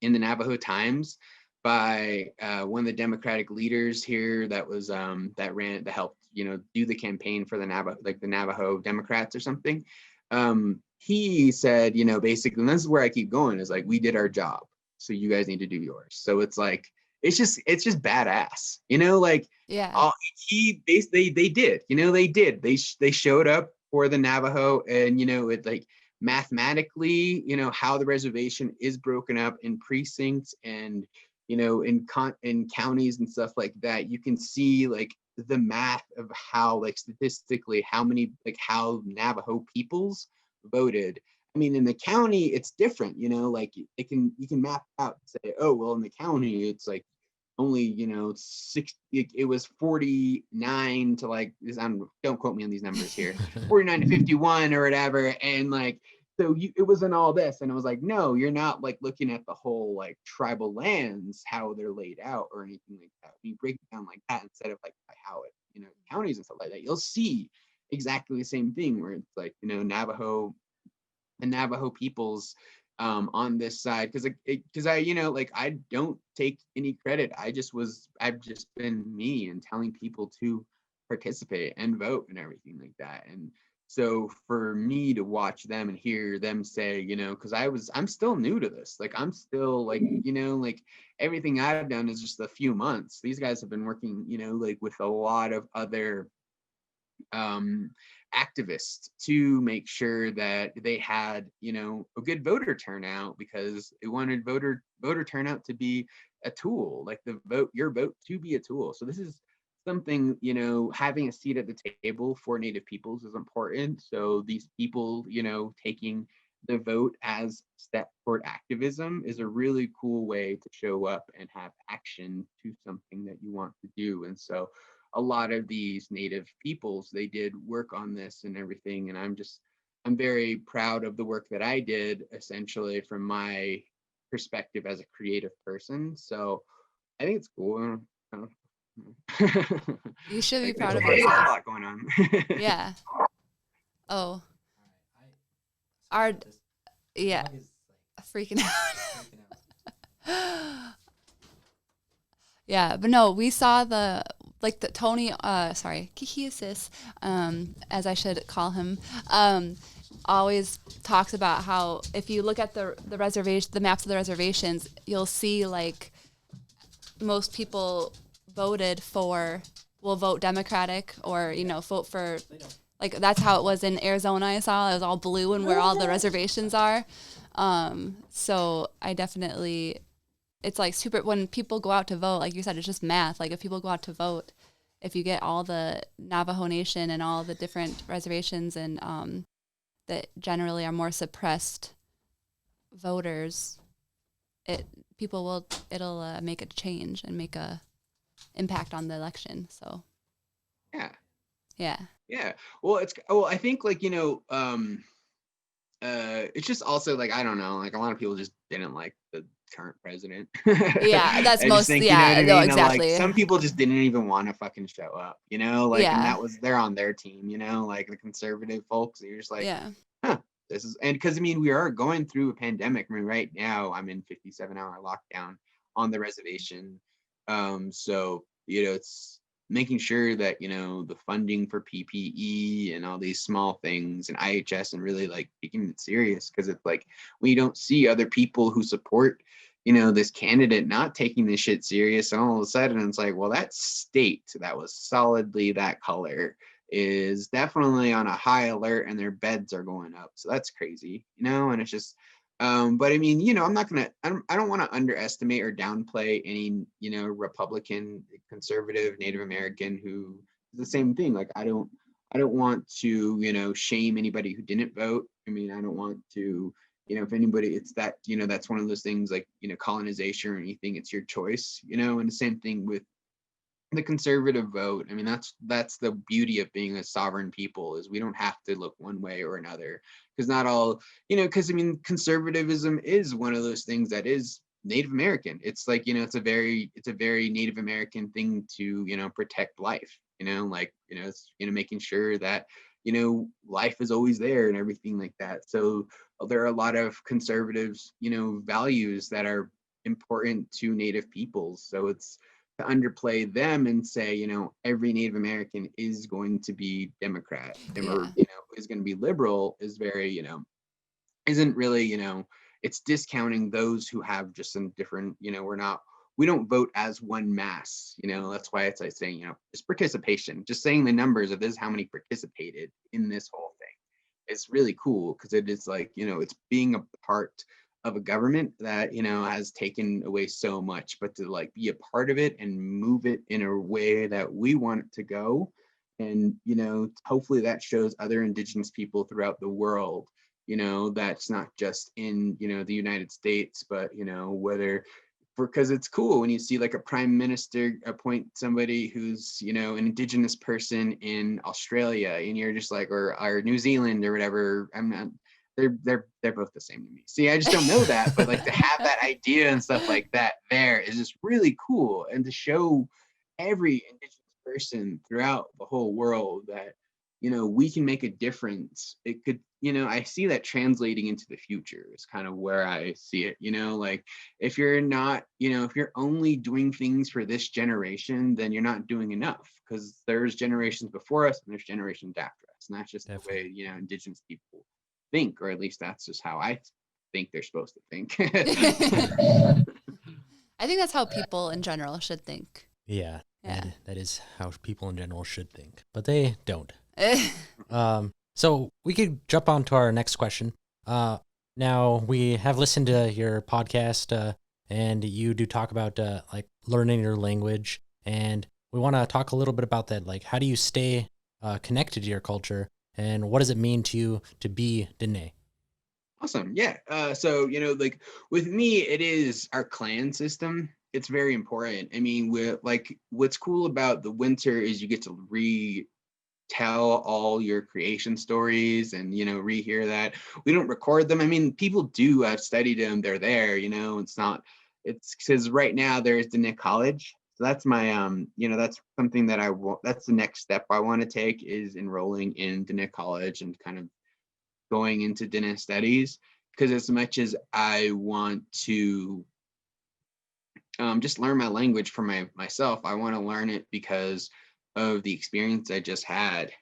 in the Navajo Times by one of the Democratic leaders here that was that helped do the campaign for the Navajo Democrats or something. He said, basically, and this is where I keep going, is like, we did our job, so you guys need to do yours. So it's like, it's just badass, like Yeah. all they did, they showed up for the Navajo, and it like mathematically, how the reservation is broken up in precincts and in counties and stuff like that. You can see like the math of how, like, statistically how many, like, how Navajo peoples voted. I mean, in the county it's different, like you can map out and say, oh well, in the county it's like only it was 49 to, like, this, don't quote me on these numbers here, 49 to 51 or whatever, and like, so it wasn't all this, and it was like, no, you're not like looking at the whole like tribal lands, how they're laid out or anything like that. When you break it down like that, instead of like by how it, counties and stuff like that, you'll see exactly the same thing, where it's like, the Navajo peoples on this side, because I like, I don't take any credit. I've just been me and telling people to participate and vote and everything like that. And so for me to watch them and hear them say, because I'm still new to this, like I'm still like, like everything I've done is just a few months. These guys have been working, like with a lot of other um, activists to make sure that they had, a good voter turnout, because they wanted voter turnout to be a tool, like your vote to be a tool. So this is something, having a seat at the table for Native peoples is important. So these people, taking the vote as a step toward activism is a really cool way to show up and have action to something that you want to do. And so a lot of these Native peoples, they did work on this and everything. And I'm very proud of the work that I did, essentially from my perspective as a creative person. So I think it's cool. I don't know. You should be Like, proud of there's a yourself. lot going on. Yeah. Oh, our yeah, freaking out. Yeah, but no, we saw the Tony, sorry, Kikiasis, as I should call him, always talks about how if you look at the reservation, the maps of the reservations, you'll see like most people will vote Democratic, or vote for, like, that's how it was in Arizona. I saw it was all blue and where all the reservations are. So I definitely, it's like super, when people go out to vote, like you said, it's just math. Like if people go out to vote, if you get all the Navajo Nation and all the different reservations and that generally are more suppressed voters, it'll make a change and make a impact on the election. So Yeah. yeah. Yeah. Well, I think, like, it's just also like, I don't know, like a lot of people just didn't like the current president. Yeah, that's I just most, think, yeah, what I no, mean? And, like, exactly. some people just didn't even want to fucking show up, like, and Yeah. they're on their team, like the conservative folks. You're just like, Yeah. huh, and because I mean, we are going through a pandemic. I mean, right now I'm in 57-hour lockdown on the reservation. So, it's making sure that, the funding for PPE and all these small things and IHS, and really like taking it serious, because it's like, we don't see other people who support, this candidate not taking this shit serious, and all of a sudden it's like, well, that state that was solidly that color is definitely on a high alert, and their beds are going up. So that's crazy, and it's just, but I mean, I don't want to underestimate or downplay any, Republican, conservative, Native American who is the same thing. Like, I don't want to, shame anybody who didn't vote. I mean, I don't want to, if anybody, it's that, that's one of those things, like, colonization or anything, it's your choice, and the same thing with the conservative vote. I mean, that's the beauty of being a sovereign people, is we don't have to look one way or another, because not all, because I mean, conservatism is one of those things that is Native American. It's like, it's a very Native American thing to, protect life, like, it's, making sure that, life is always there and everything like that. So there are a lot of conservatives, values that are important to Native peoples. So it's to underplay them and say, every Native American is going to be Democrat, or, Yeah. is going to be liberal, is very, isn't really, it's discounting those who have just some different, we don't vote as one mass, that's why it's like saying, just participation, just saying the numbers of this, how many participated in this whole thing. It's really cool, because it is like, it's being a part of a government that, has taken away so much, but to like be a part of it and move it in a way that we want it to go. And, hopefully that shows other indigenous people throughout the world, that's not just in, the United States, but, whether, because it's cool when you see like a prime minister appoint somebody who's, an indigenous person in Australia, and you're just like, or New Zealand or whatever. I'm not, they're both the same to me. See, I just don't know that, but like to have that idea and stuff like that there is just really cool, and to show every indigenous person throughout the whole world that, we can make a difference. It could, I see that translating into the future is kind of where I see it, like, if you're not, if you're only doing things for this generation, then you're not doing enough, because there's generations before us and there's generations after us. And that's just the Definitely. way, indigenous people think, or at least that's just how I think they're supposed to think. I think that's how people in general should think. Yeah, Yeah. that is how people in general should think, but they don't. So we could jump on to our next question. Now we have listened to your podcast, and you do talk about like learning your language, and we want to talk a little bit about that. Like, how do you stay connected to your culture, and what does it mean to you to be Dene? Awesome. Yeah. So, like with me, it is our clan system. It's very important. I mean, we're like, what's cool about the winter is you get to retell all your creation stories, and, rehear that. We don't record them. I mean, people do. I've studied them. They're there, it's not, it's because right now there's the Nick College. So that's my, that's something that that's the next step I want to take, is enrolling in Nick College and kind of going into Dentist studies, because as much as I want to just learn my language for myself, I want to learn it because of the experience I just had.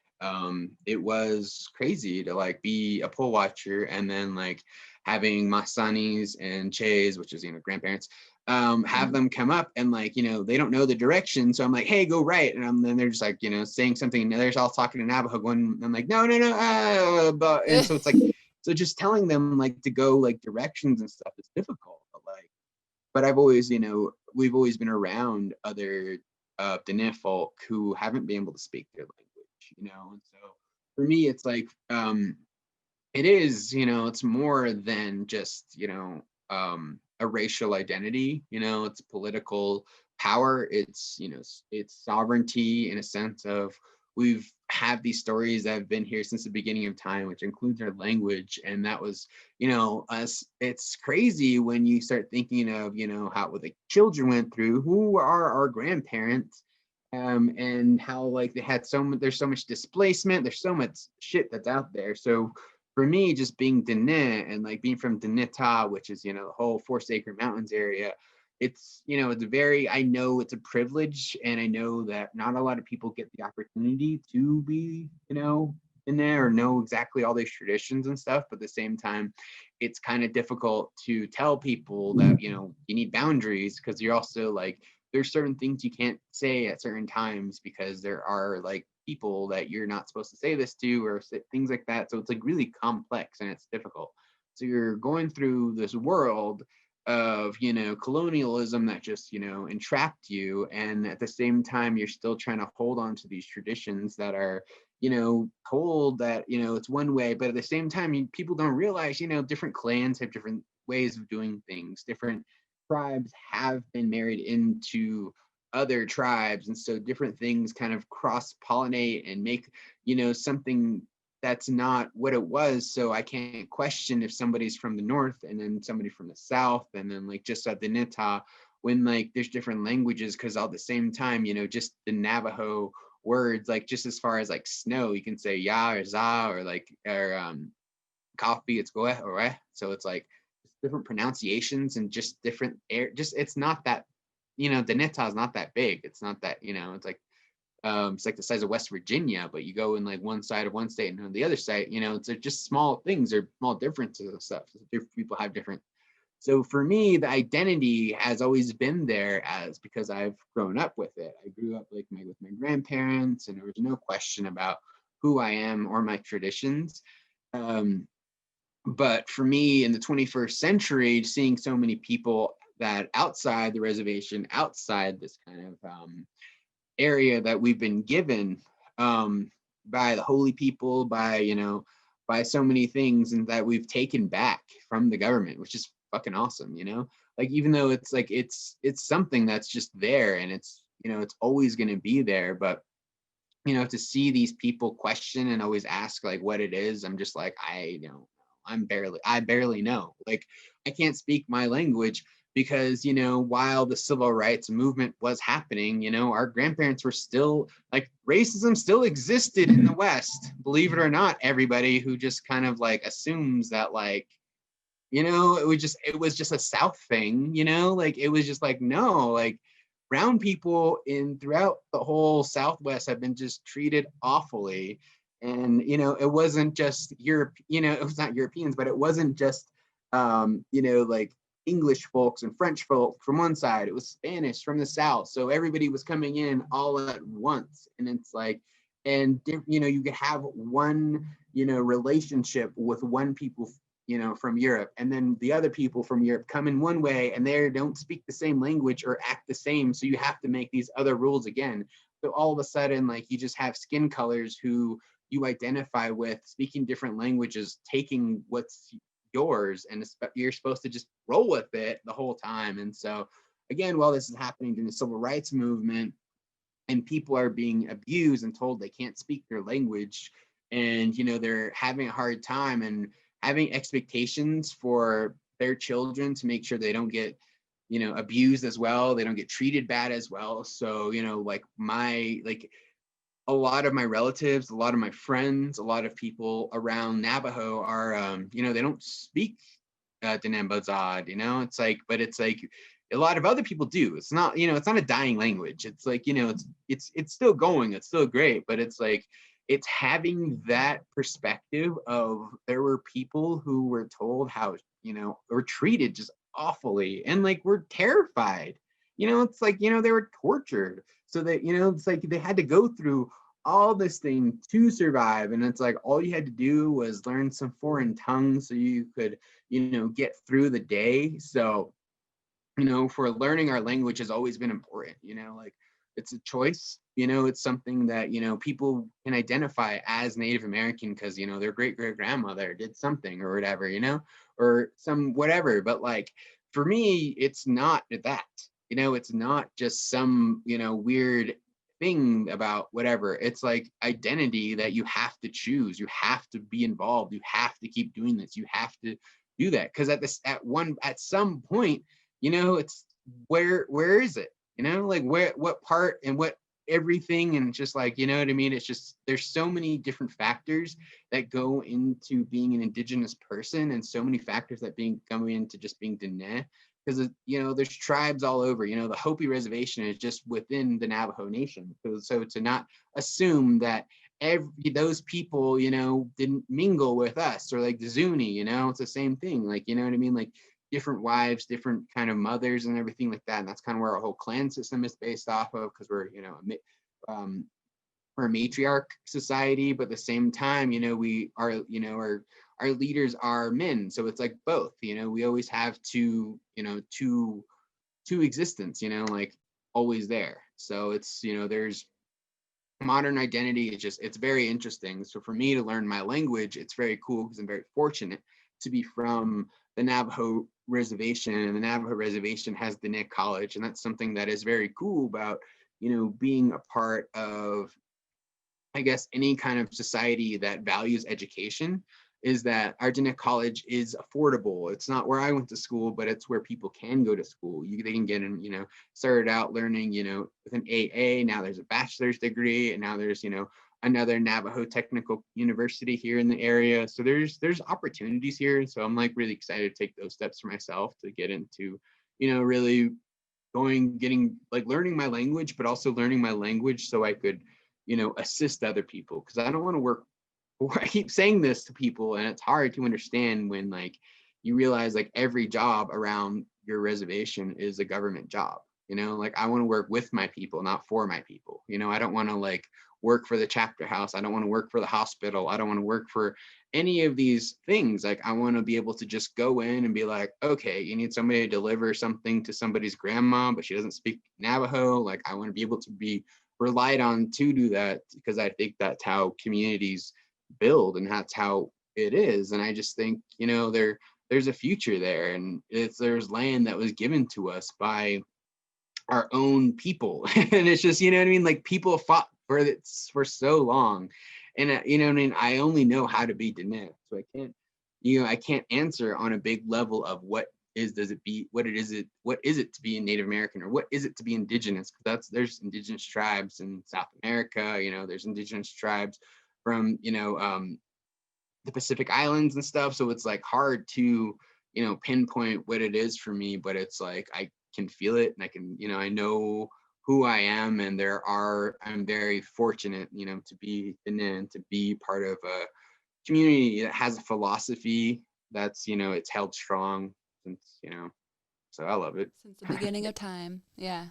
It was crazy to like be a poll watcher, and then like having Masanis and Che's, which is, grandparents, have them come up, and like, they don't know the direction. So I'm like, hey, go right. And then they're just like, saying something, and they're all talking in Navajo going, I'm like, no, no, no. And so it's like, so just telling them like to go like directions and stuff is difficult. But I've always, we've always been around other Dene folk who haven't been able to speak their language, and so for me, it's like, it is, it's more than just, a racial identity, it's political power. It's, it's sovereignty, in a sense of, we've had these stories that have been here since the beginning of time, which includes our language. And that was, us. It's crazy when you start thinking of, how what the children went through, who are our grandparents, and how like they had there's so much displacement, there's so much shit that's out there. So for me, just being Dene, and like being from Deneta, which is, the whole 4 Sacred Mountains area, it's, it's very, I know it's a privilege, and I know that not a lot of people get the opportunity to be, in there, or know exactly all these traditions and stuff. But at the same time, it's kind of difficult to tell people that, you need boundaries, because you're also like, there's certain things you can't say at certain times, because there are like people that you're not supposed to say this to, or things like that. So it's like really complex, and it's difficult. So you're going through this world of, colonialism that just, entrapped you, and at the same time you're still trying to hold on to these traditions that are, told that, it's one way, but at the same time, people don't realize, different clans have different ways of doing things. Different tribes have been married into other tribes, and so different things kind of cross pollinate and make, something that's not what it was. So I can't question if somebody's from the north and then somebody from the south, and then like just at the Nita, when like there's different languages, because all at the same time, just the Navajo words, like just as far as like snow, you can say ya or za, or like or coffee, it's goe or eh. So it's like different pronunciations and just different air. Just it's not that, the Nita is not that big. It's not that, it's like the size of West Virginia, but you go in like one side of one state and on the other side, it's just small things or small differences and stuff. Different people have different. So for me, the identity has always been there, as because I've grown up with it. I grew up like with my grandparents, and there was no question about who I am or my traditions. Um, but for me in the 21st century, seeing so many people that outside the reservation, outside this kind of area that we've been given by the holy people, by by so many things, and that we've taken back from the government, which is fucking awesome. Like even though it's like it's something that's just there, and it's it's always going to be there, but to see these people question and always ask like what it is, I'm just like, I don't know. I barely know. Like I can't speak my language because, while the civil rights movement was happening, our grandparents were still like racism still existed in the West. Believe it or not, everybody who just kind of like assumes that like, it was just a South thing, like it was just like, no, like brown people in throughout the whole Southwest have been just treated awfully. And it wasn't just Europe, it was not Europeans, but it wasn't just like English folks and French folk from one side. It was Spanish from the South. So everybody was coming in all at once. And it's like, and you could have one relationship with one people from Europe, and then the other people from Europe come in one way and they don't speak the same language or act the same, so you have to make these other rules again. So all of a sudden, like, you just have skin colors who you identify with speaking different languages, taking what's yours, and you're supposed to just roll with it the whole time. And so again, while this is happening during the civil rights movement and people are being abused and told they can't speak their language, and they're having a hard time and having expectations for their children to make sure they don't get abused as well, they don't get treated bad as well. So like a lot of my relatives, a lot of my friends, a lot of people around Navajo are they don't speak Dinambozad, it's like, but it's like a lot of other people do. It's not, it's not a dying language. It's like, it's still going, it's still great, but it's like, it's having that perspective of there were people who were told how, were treated just awfully and like were terrified. It's like, they were tortured. So that, it's like they had to go through all this thing to survive. And it's like all you had to do was learn some foreign tongues so you could, get through the day. So, for learning our language has always been important, like it's a choice, it's something that, people can identify as Native American because, their great grandmother did something or whatever, or some whatever. But like, for me, it's not that, it's not just some, weird thing about whatever. It's like identity that you have to choose. You have to be involved. You have to keep doing this. You have to do that. Because at some point, it's where is it? Like what part and what everything, and just like, what I mean? It's just, there's so many different factors that go into being an Indigenous person, and so many factors that go into just being Diné. Because there's tribes all over. The Hopi Reservation is just within the Navajo Nation. So to not assume that those people didn't mingle with us, or like the Zuni, it's the same thing. Like, what I mean? Like different wives, different kind of mothers, and everything like that. And that's kind of where our whole clan system is based off of, because we're we're a matriarch society, but at the same time, we are, our leaders are men. So it's like both, we always have two existence, like always there. So it's, there's modern identity. It's very interesting. So for me to learn my language, it's very cool because I'm very fortunate to be from the Navajo reservation, and the Navajo reservation has Diné College, and that's something that is very cool about, being a part of, I guess, any kind of society that values education, is that our Diné College is affordable. It's not where I went to school, but it's where people can go to school. They can get in, started out learning, with an AA. Now there's a bachelor's degree, and now there's, another Navajo Technical University here in the area. So there's opportunities here. So I'm like really excited to take those steps for myself to get into, really getting like learning my language, but also learning my language so I could, assist other people. Because I don't want to work. I keep saying this to people, and it's hard to understand when like you realize like every job around your reservation is a government job. Like I want to work with my people, not for my people. I don't want to like work for the chapter house. I don't want to work for the hospital. I don't want to work for any of these things. Like I want to be able to just go in and be like, okay, you need somebody to deliver something to somebody's grandma, but she doesn't speak Navajo. Like I want to be able to be relied on to do that, because I think that's how communities build, and that's how it is. And I just think, there's a future there, and there's land that was given to us by our own people. And it's just, what I mean? Like people fought for it for so long. And what I mean? I only know how to be Diné. So I can't answer on a big level of what is it to be a Native American, or what is it to be indigenous? Because there's indigenous tribes in South America, there's indigenous tribes from, the Pacific Islands and stuff. So it's like hard to, pinpoint what it is for me, but it's like I can feel it, and I can, I know who I am, and I'm very fortunate, to be in, to be part of a community that has a philosophy that's, it's held strong since, so I love it. Since the beginning of time. Yeah.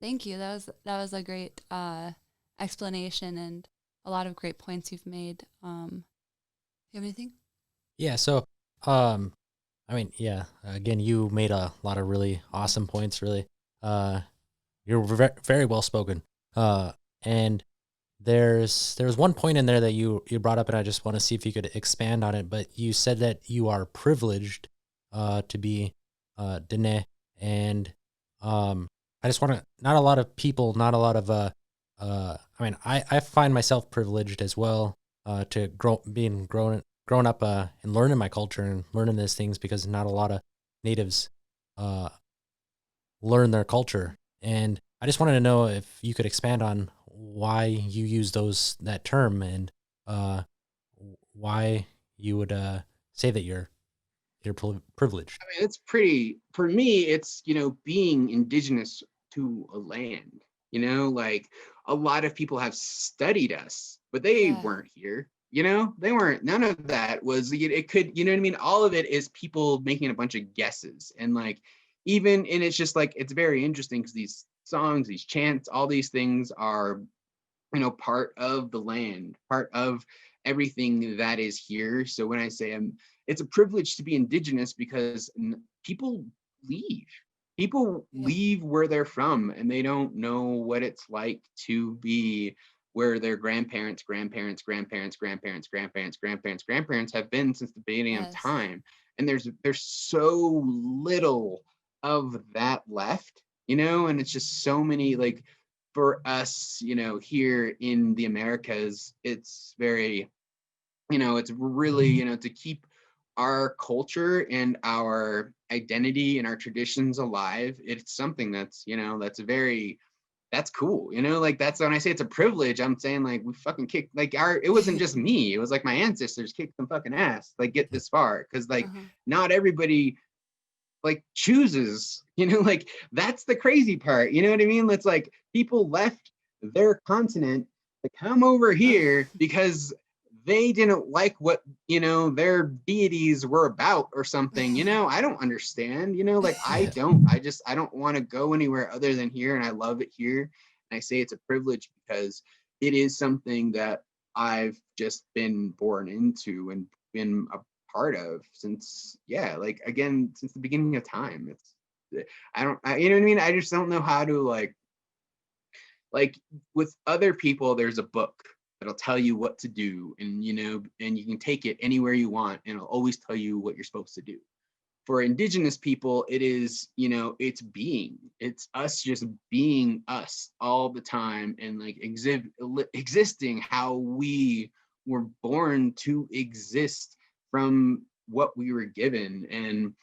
Thank you. That was a great explanation, and a lot of great points you've made. You have anything? Yeah. So, I mean, yeah. Again, you made a lot of really awesome points. Really, you're very well spoken. And there's one point in there that you brought up, and I just want to see if you could expand on it. But you said that you are privileged, to be, Diné, and I just want to. Not a lot of people, not a lot of I mean, I find myself privileged as well, to being grown up, and learning my culture and learning these things, because not a lot of natives uh, learn their culture. And I just wanted to know if you could expand on why you use that term, and uh, why you would say that you're privileged. I mean, it's pretty, for me, it's, being indigenous to a land, like a lot of people have studied us, but they Yeah. weren't here, they weren't, none of that was, it could, what I mean? All of it is people making a bunch of guesses, and like, and it's just like, it's very interesting because these songs, these chants, all these things are, part of the land, part of everything that is here. So when I say it's a privilege to be indigenous, because people leave. People Yeah. leave where they're from, and they don't know what it's like to be where their grandparents, grandparents, grandparents, grandparents, grandparents, grandparents, grandparents have been since the beginning of Yes. time. And there's so little of that left, and it's just so many, like, for us, here in the Americas, it's very, it's really, to keep our culture and our identity and our traditions alive. It's something that's, that's cool. Like that's when I say it's a privilege, I'm saying like we fucking kicked, like it wasn't just me. It was like my ancestors kicked some fucking ass, like get this far. Cause like Uh-huh. not everybody like chooses, like that's the crazy part, you know what I mean? It's like people left their continent to come over here because they didn't like what, their deities were about or something. I don't understand, like I don't want to go anywhere other than here, and I love it here. And I say it's a privilege because it is something that I've just been born into and been a part of since, like again, since the beginning of time. It's you know what I mean? I just don't know how to like with other people, there's a book that'll tell you what to do, and and you can take it anywhere you want, and it'll always tell you what you're supposed to do. for indigenous people, it is, it's us just being us all the time, and like existing how we were born to exist from what we were given. And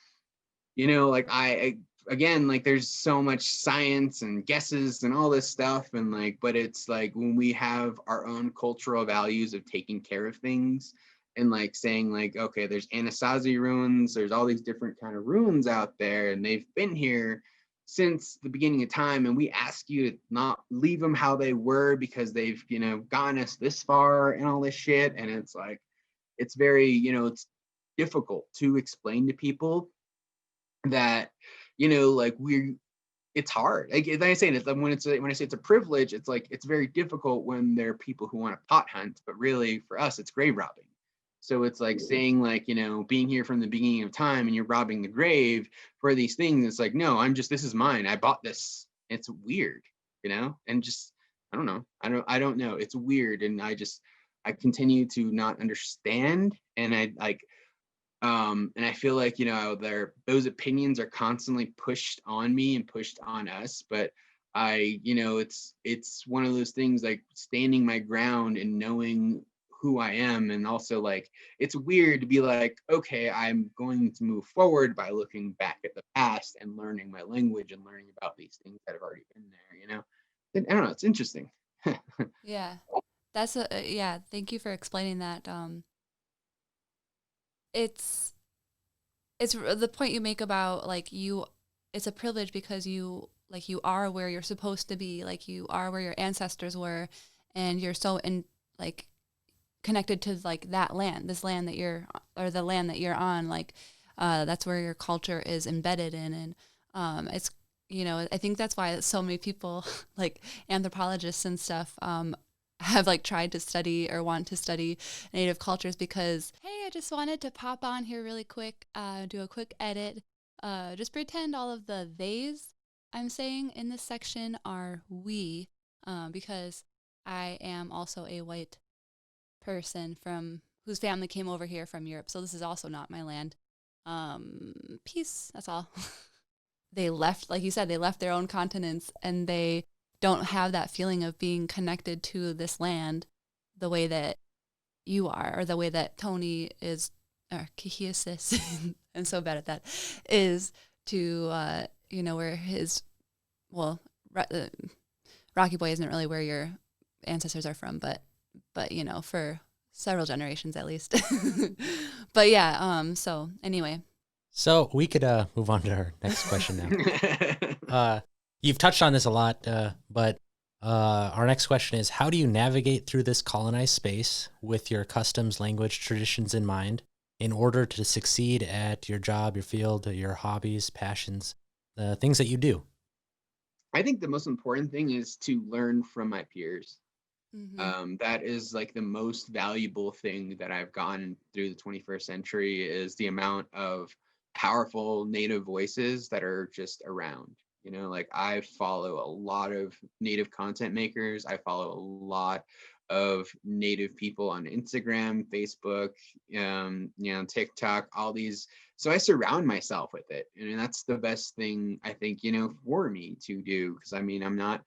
like I again, like there's so much science and guesses and all this stuff, and like, but it's like when we have our own cultural values of taking care of things, and like saying like, okay, there's Anasazi ruins, there's all these different kind of ruins out there, and they've been here since the beginning of time, and we ask you to not leave them how they were because they've gotten us this far and all this shit. And it's like, it's very, it's difficult to explain to people that, like it's hard. Like I say it, when I say it's a privilege, it's like, it's very difficult when there are people who want to pot hunt, but really for us, it's grave robbing. So it's like saying like, being here from the beginning of time and you're robbing the grave for these things. It's like, no, this is mine. I bought this. It's weird, and just, I don't know. I don't know. It's weird. And I continue to not understand. And and I feel like, those opinions are constantly pushed on me and pushed on us. But it's one of those things, like standing my ground and knowing who I am. And also like, it's weird to be like, okay, I'm going to move forward by looking back at the past and learning my language and learning about these things that have already been there, And I don't know, it's interesting. Yeah. That's yeah, thank you for explaining that. It's the point you make about like it's a privilege because you are where you're supposed to be, like you are where your ancestors were, and you're so like connected to like that land, this land that the land that you're on, like that's where your culture is embedded in. And it's, I think that's why so many people like anthropologists and stuff have like tried to study or want to study native cultures, because hey, I just wanted to pop on here really quick, do a quick edit, just pretend all of the theys I'm saying in this section are we, because I am also a white person from whose family came over here from Europe, so this is also not my land. Peace, that's all. They left, like you said, they left their own continents, and they don't have that feeling of being connected to this land the way that you are, or the way that Tony is, or Kihiasis, I'm so bad at that, is to, where his, well, Rocky Boy isn't really where your ancestors are from, but for several generations at least. But yeah, so anyway. So we could move on to our next question now. You've touched on this a lot, but our next question is, how do you navigate through this colonized space with your customs, language, traditions in mind in order to succeed at your job, your field, your hobbies, passions, the things that you do? I think the most important thing is to learn from my peers. Mm-hmm. That is like the most valuable thing that I've gotten through the 21st century, is the amount of powerful native voices that are just around. Like I follow a lot of native content makers. I follow a lot of native people on Instagram, Facebook, TikTok, all these. So I surround myself with it. And that's the best thing I think, for me to do. Because I mean, not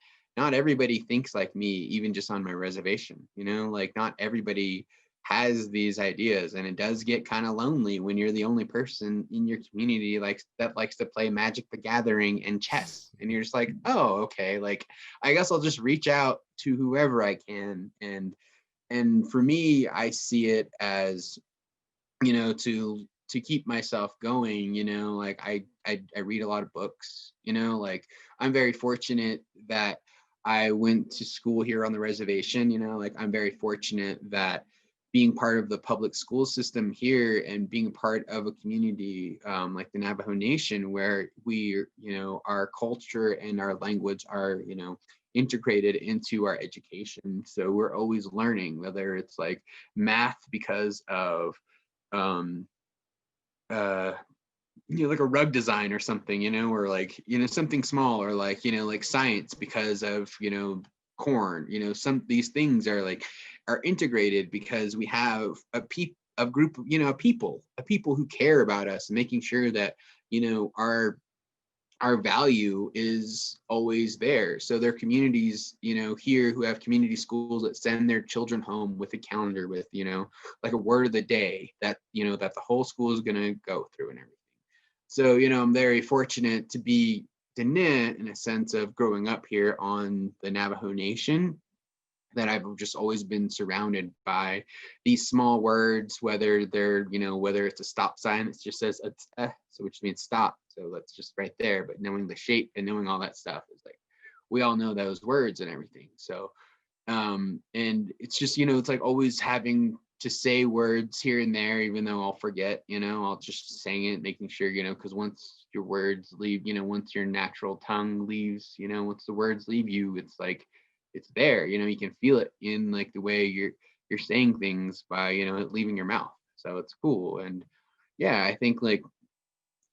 everybody thinks like me, even just on my reservation, like not everybody has these ideas, and it does get kind of lonely when you're the only person in your community that likes to play Magic the Gathering and chess, and you're just like, oh, okay, like I guess I'll just reach out to whoever I can. And for me, I see it as, to keep myself going, like I read a lot of books, like I'm very fortunate that I went to school here on the reservation, like I'm very fortunate that being part of the public school system here and being part of a community like the Navajo Nation, where we, our culture and our language are, integrated into our education. So we're always learning, whether it's like math because of uh like a rug design or something, or like, something small, or like, like science because of, corn, some these things are integrated because we have a group of, a people who care about us, and making sure that, our value is always there. So there are communities, here who have community schools that send their children home with a calendar with, like a word of the day that, that the whole school is going to go through and everything. So, I'm very fortunate to be Diné in a sense of growing up here on the Navajo Nation, that I've just always been surrounded by these small words, whether they're, whether it's a stop sign that just says, so which means stop. So that's just right there. But knowing the shape and knowing all that stuff is like, we all know those words and everything. So, and it's just, it's like always having to say words here and there, even though I'll forget, I'll just saying it, making sure, because once your words leave, once your natural tongue leaves, once the words leave you, it's like, it's there, you can feel it in like the way you're saying things by, it leaving your mouth. So it's cool. And yeah, I think like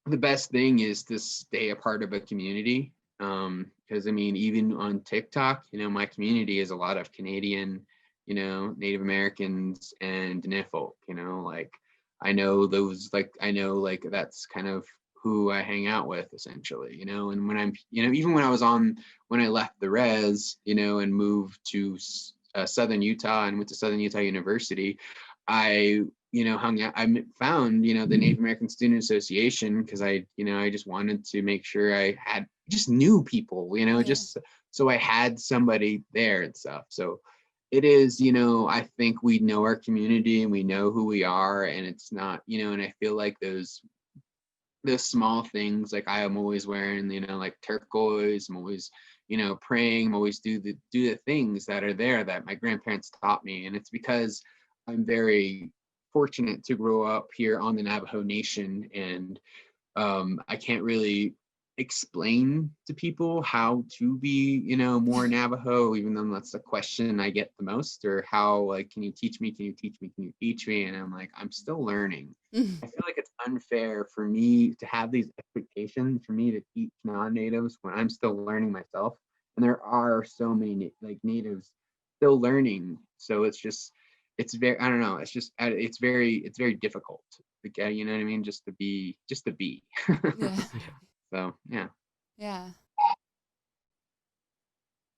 the best thing is to stay a part of a community. Because I mean, even on TikTok, my community is a lot of Canadian, Native Americans and Diné folk, like I know those, like I know like that's kind of who I hang out with essentially, and when I'm, even when I left the res, and moved to Southern Utah and went to Southern Utah University, I, hung out, found, the Native American Student Association, because I just wanted to make sure I just knew people, just so I had somebody there and stuff. So it is, I think we know our community and we know who we are, and it's not, and I feel like those small things, like I am always wearing, like turquoise, I'm always, praying, I'm always do the things that are there that my grandparents taught me. And it's because I'm very fortunate to grow up here on the Navajo Nation, and I can't really explain to people how to be, more Navajo, even though that's the question I get the most, or how, like, can you teach me, can you teach me, can you teach me? And I'm like, I'm still learning. I feel like it's unfair for me to have these expectations for me to teach non-natives when I'm still learning myself, and there are so many like natives still learning. So it's very, I don't know, it's very difficult, like, you know what I mean, just to be Yeah. so yeah. Yeah.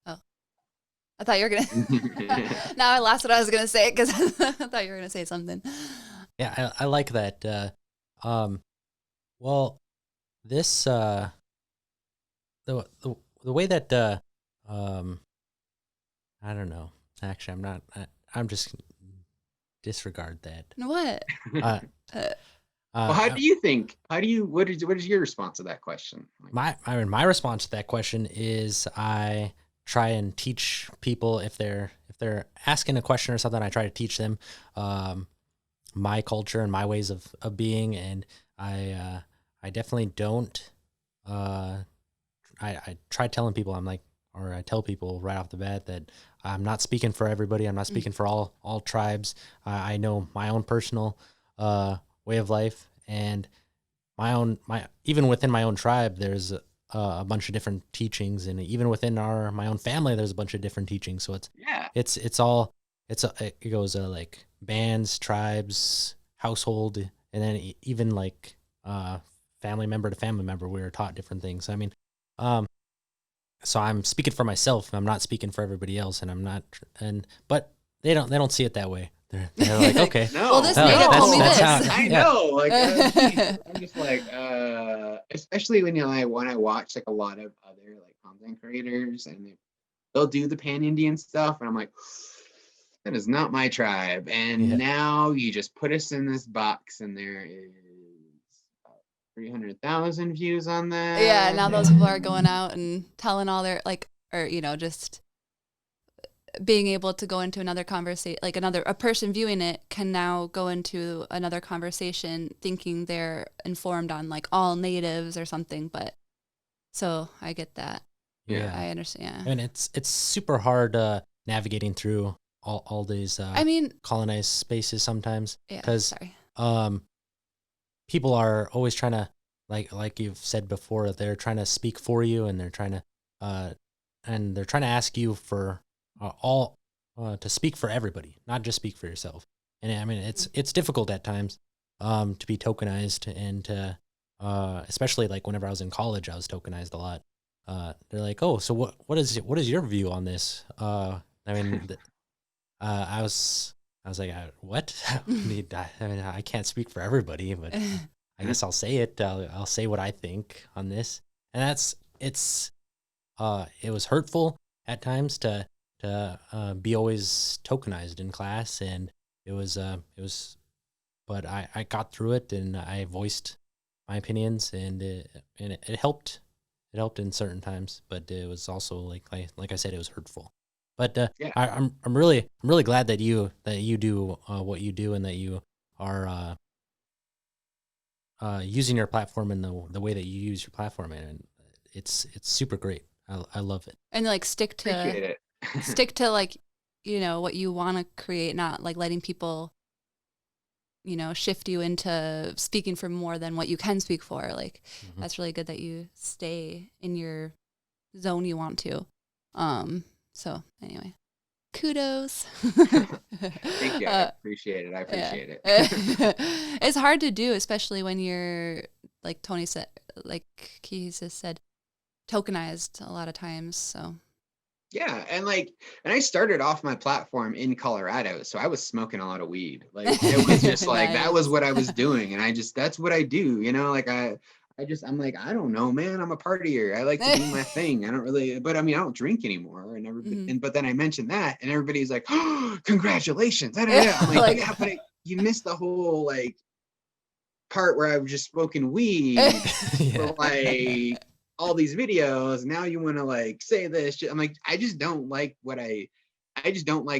Oh, I thought you were gonna. Now I lost what I was gonna say because I thought you were gonna say something. Yeah, I like that. Well, this the way that I don't know. Actually, I'm not. I'm just disregard that. What? Uh, Well, what is your response to that question? my response to that question is I try and teach people if they're asking a question or something. I try to teach them my culture and my ways of being, and I definitely don't. I try telling people, I tell people right off the bat that I'm not speaking for everybody. I'm not speaking for all tribes. I know my own personal way of life, and even within my own tribe, there's a bunch of different teachings, and even within my own family, there's a bunch of different teachings. So it goes like bands, tribes, household, and then even like family member to family member. We were taught different things. I mean, so I'm speaking for myself. I'm not speaking for everybody else, but they don't see it that way. They're like, okay, no, well, this native told me this. I know, like I'm just like, especially when when I watch like a lot of other like content creators, and they'll do the Pan Indian stuff, and I'm like, that is not my tribe. And now you just put us in this box, and there is 300,000 views on that. Yeah, now those people are going out and telling all their just being able to go into another conversation, like a person viewing it can now go into another conversation thinking they're informed on like all natives or something. But so I get that. Yeah, I understand. And it's super hard navigating through all these colonized spaces sometimes, because people are always trying to, like you've said before, they're trying to speak for you, and they're trying to ask you for to speak for everybody, not just speak for yourself. And I mean, it's difficult at times to be tokenized, and to especially like whenever I was in college, I was tokenized a lot. They're like, oh, so what is your view on this? I mean, I was like, what? I mean, I can't speak for everybody, but I guess I'll say it. I'll say what I think on this, and it was hurtful at times to be always tokenized in class, and but I got through it, and I voiced my opinions, and it helped. It helped in certain times, but it was also like I said, it was hurtful. But Yeah. I'm really glad that you do what you do, and that you are using your platform in the way that you use your platform, and it's super great. I love it. And like Appreciate it. stick to like, what you want to create, not like letting people, shift you into speaking for more than what you can speak for. Like, Mhm. that's really good that you stay in your zone you want to. So anyway, kudos. Thank you. I appreciate it. I Yeah. appreciate it. It's hard to do, especially when you're, like Tony said, like he just said, tokenized a lot of times. So Yeah, and I started off my platform in Colorado, so I was smoking a lot of weed. Like it was just like that was Nice. what I was doing, and that's what I do, like I'm like, I don't know, man, I'm a partier. I like to do my thing. I don't really, but I mean, I don't drink anymore, and Mhm. but then I mentioned that, and everybody's like, oh, congratulations. Da, da, da. I'm like, Like, yeah, but you missed the whole like part where I've just smoking weed Yeah. for like all these videos. Now you want to like say this shit. I'm like, I just don't like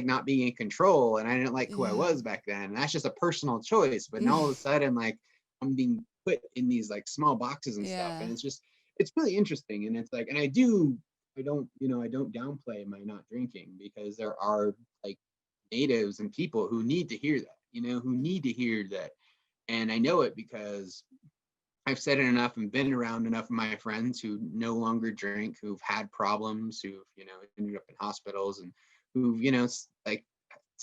not being in control, and I didn't like who I yeah. was back then. And that's just a personal choice. But now all of a sudden, like I'm being put in these like small boxes and stuff, Yeah. and it's really interesting. And it's like, and I don't downplay my not drinking, because there are like natives and people who need to hear that, who need to hear that. And I know it because I've said it enough and been around enough of my friends who no longer drink, who've had problems, who've, ended up in hospitals, and who've, like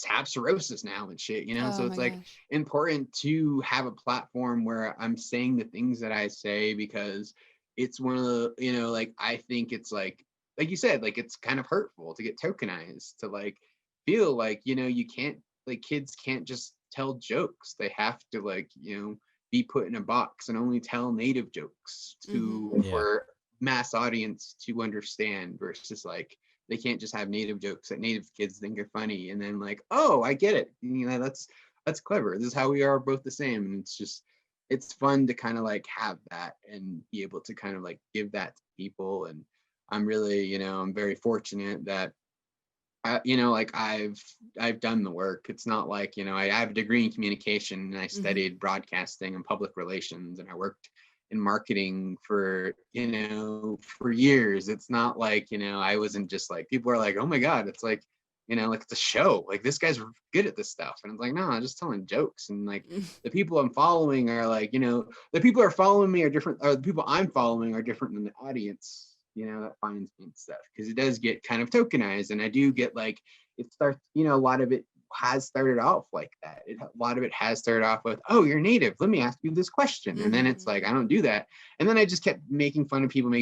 have cirrhosis now and shit, Oh So it's my like gosh. important to have a platform where I'm saying the things that I say, because it's one of the, like I think it's like you said, like it's kind of hurtful to get tokenized, to like feel like, you can't, like kids can't just tell jokes. They have to like, be put in a box and only tell native jokes Mm-hmm. Yeah. for mass audience to understand, versus like they can't just have native jokes that native kids think are funny, and then like, oh, I get it, that's clever, this is how we are both the same. And it's fun to kind of like have that and be able to kind of like give that to people. And I'm really, I'm very fortunate that like I've done the work. It's not like, I have a degree in communication, and I Mm-hmm. studied broadcasting and public relations, and I worked in marketing for, for years. It's not like, I wasn't just like, people are like, oh my God, it's like, like it's a show. Like this guy's good at this stuff. And it's like, no, I'm just telling jokes. And like the people I'm following are like, the people who are following me are different, or the people I'm following are different than the audience, that finds me and stuff, because it does get kind of tokenized. And I do get like, it starts, a lot of it has started off like that. A lot of it has started off with, oh, you're native, let me ask you this question. And then it's Mm-hmm. like, I don't do that. And then I just kept making fun of people.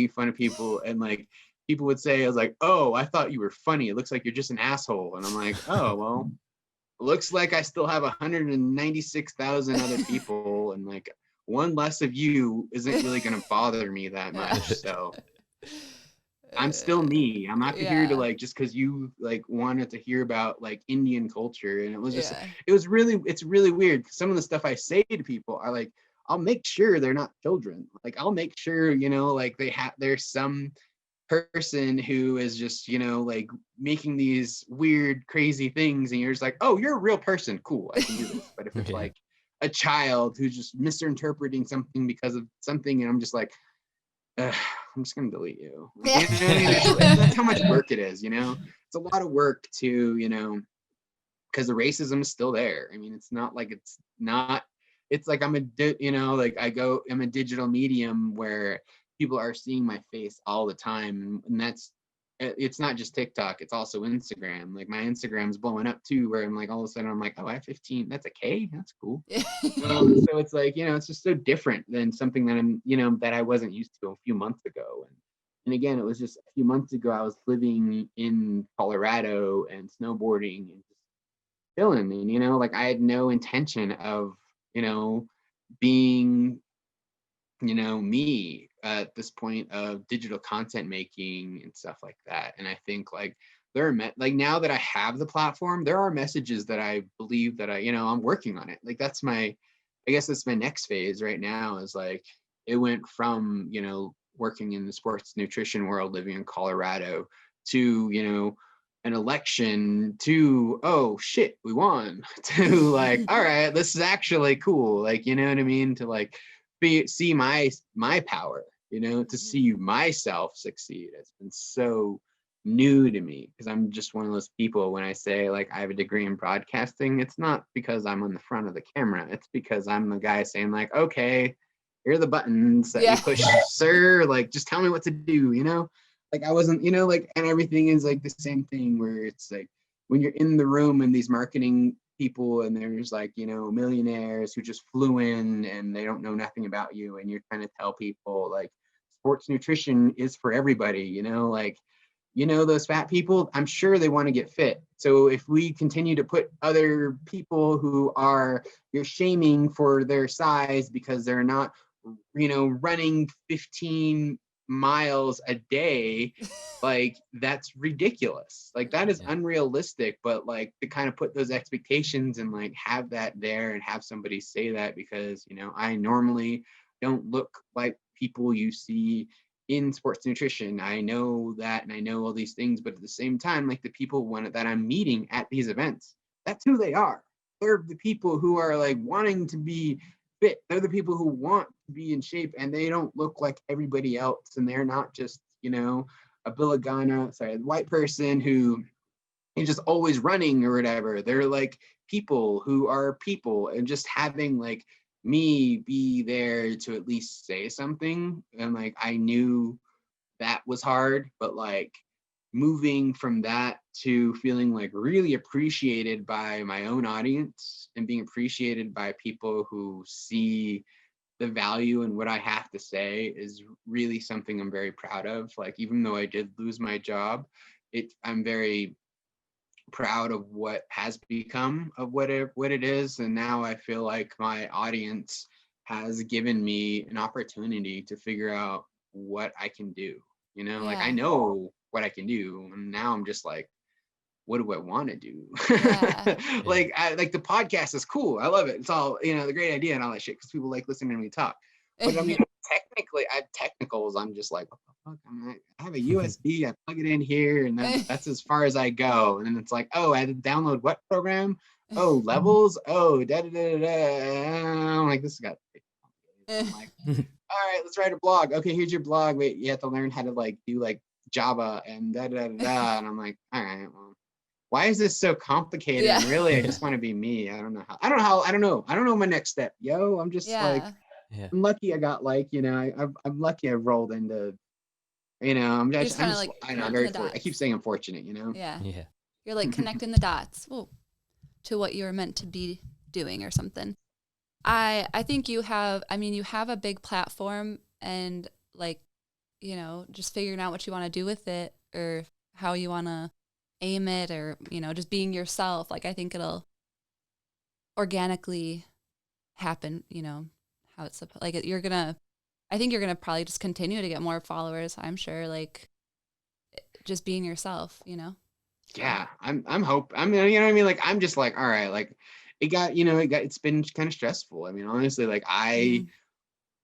And like, people would say, I was like, oh, I thought you were funny. It looks like you're just an asshole. And I'm like, oh, well, looks like I still have 196,000 other people. And like, one less of you isn't really going to bother me that much. So I'm still me. I'm not here to Yeah. like, just because you like wanted to hear about like Indian culture. And Yeah. it's really weird. Some of the stuff I say to people are like, I'll make sure they're not children. Like I'll make sure, like there's some person who is just, like making these weird, crazy things. And you're just like, oh, you're a real person. Cool, I can do this. But if it's Yeah. like a child who's just misinterpreting something because of something, and I'm just like, I'm just gonna delete you. Like, you know what I mean? That's how much work it is. It's a lot of work to, because the racism is still there. I mean, it's not like it's not. It's like like I'm a digital medium where people are seeing my face all the time, and that's it's not just TikTok, it's also Instagram. Like my Instagram's blowing up too, where I'm like, all of a sudden I'm like, oh, I have 15, that's a K, that's cool. So it's like, it's just so different than something that I'm, that I wasn't used to a few months ago. And again, it was just a few months ago, I was living in Colorado and snowboarding and just chilling. And, like I had no intention of, being, me at this point of digital content making and stuff like that. And I think like there are like now that I have the platform, there are messages that I believe that I'm working on it. Like I guess that's my next phase right now is like it went from, working in the sports nutrition world, living in Colorado to, an election to, oh shit, we won, to like, all right, this is actually cool. Like, you know what I mean? To like see my power, to see myself succeed. It's been so new to me because I'm just one of those people. When I say like I have a degree in broadcasting, it's not because I'm on the front of the camera, it's because I'm the guy saying like, okay, here are the buttons that you push, sir, like just tell me what to do. Like I wasn't, like, and everything is like the same thing where it's like when you're in the room and these marketing people and there's like, millionaires who just flew in and they don't know nothing about you, and you're trying to tell people like sports nutrition is for everybody, like, those fat people, I'm sure they want to get fit. So if we continue to put other people who you're shaming for their size because they're not, running 15 miles a day, like that's ridiculous. Like that is unrealistic. But like to kind of put those expectations and like have that there and have somebody say that, because I normally don't look like people you see in sports nutrition. I know that, and I know all these things, but at the same time, like the people that I'm meeting at these events, that's who they are. They're the people who are like wanting to be fit. They're the people who want to be in shape, and they don't look like everybody else. And they're not just, a white person who is just always running or whatever. They're like people who are people, and just having like me be there to at least say something. And like, I knew that was hard, but like moving from that to feeling like really appreciated by my own audience and being appreciated by people who see the value in what I have to say is really something I'm very proud of. Like, even though I did lose my job, I'm very proud of what has become of what it is. And now I feel like my audience has given me an opportunity to figure out what I can do. Like I know what I can do, and now I'm just like, what do I want to do? Like the podcast is cool. I love it. It's all, the great idea and all that shit, because people like listening to me talk. But I mean, technically, I have technicals. I'm just like, what the fuck? I have a USB. I plug it in here, and that's as far as I go. And then it's like, oh, I had to download what program? Oh, levels. Oh, da da da da. I'm like, this got. I'm like, all right, let's write a blog. Okay, here's your blog. Wait, you have to learn how to like do like Java and da da da da. And I'm like, all right, well, why is this so complicated? And really, I just want to be me. I don't know my next step. Yo, I'm just like, I'm lucky I got like, I'm lucky I rolled into, I'm just like I know, I'm very I keep saying I'm fortunate, Yeah. You're like connecting the dots to what you were meant to be doing or something. I think you have a big platform, and like, just figuring out what you want to do with it or how you want to aim it, or, just being yourself. Like, I think it'll organically happen, how it's supposed, like I think you're going to probably just continue to get more followers. I'm sure, like just being yourself, Yeah, I'm hope. I mean, you know what I mean? Like, I'm just like, all right, like it's been kind of stressful. I mean, honestly, like I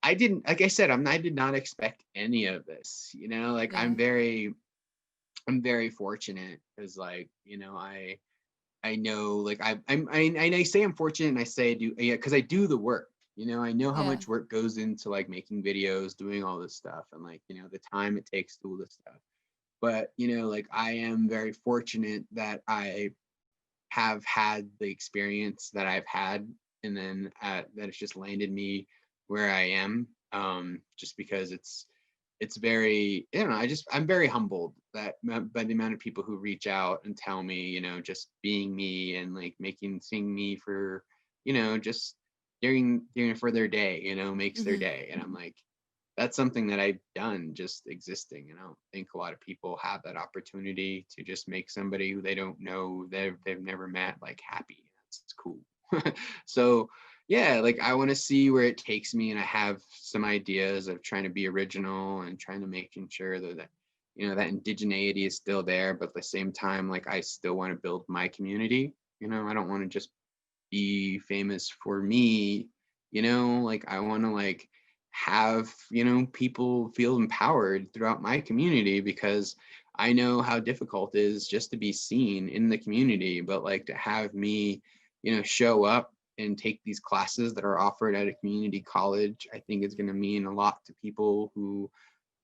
didn't, like I said, I did not expect any of this, like I'm very fortunate because like, I know, like I say I'm fortunate, and I say I do, because I do the work. I know how much work goes into like making videos, doing all this stuff, and like, the time it takes to do this stuff. But, like I am very fortunate that I have had the experience that I've had, and then that it's just landed me where I am. Just because it's very, I don't know, I'm very humbled that by the amount of people who reach out and tell me, just being me and like seeing me for, just during for their day, makes their Mm-hmm. day. And I'm like, that's something that I've done just existing. And I don't think a lot of people have that opportunity to just make somebody who they don't know, they've never met, like happy. That's cool. So yeah, like I want to see where it takes me, and I have some ideas of trying to be original and trying to making sure that that indigeneity is still there, but at the same time, like I still want to build my community. I don't want to just be famous for me, like I want to like have, people feel empowered throughout my community, because I know how difficult it is just to be seen in the community, but like to have me, show up and take these classes that are offered at a community college, I think is going to mean a lot to people who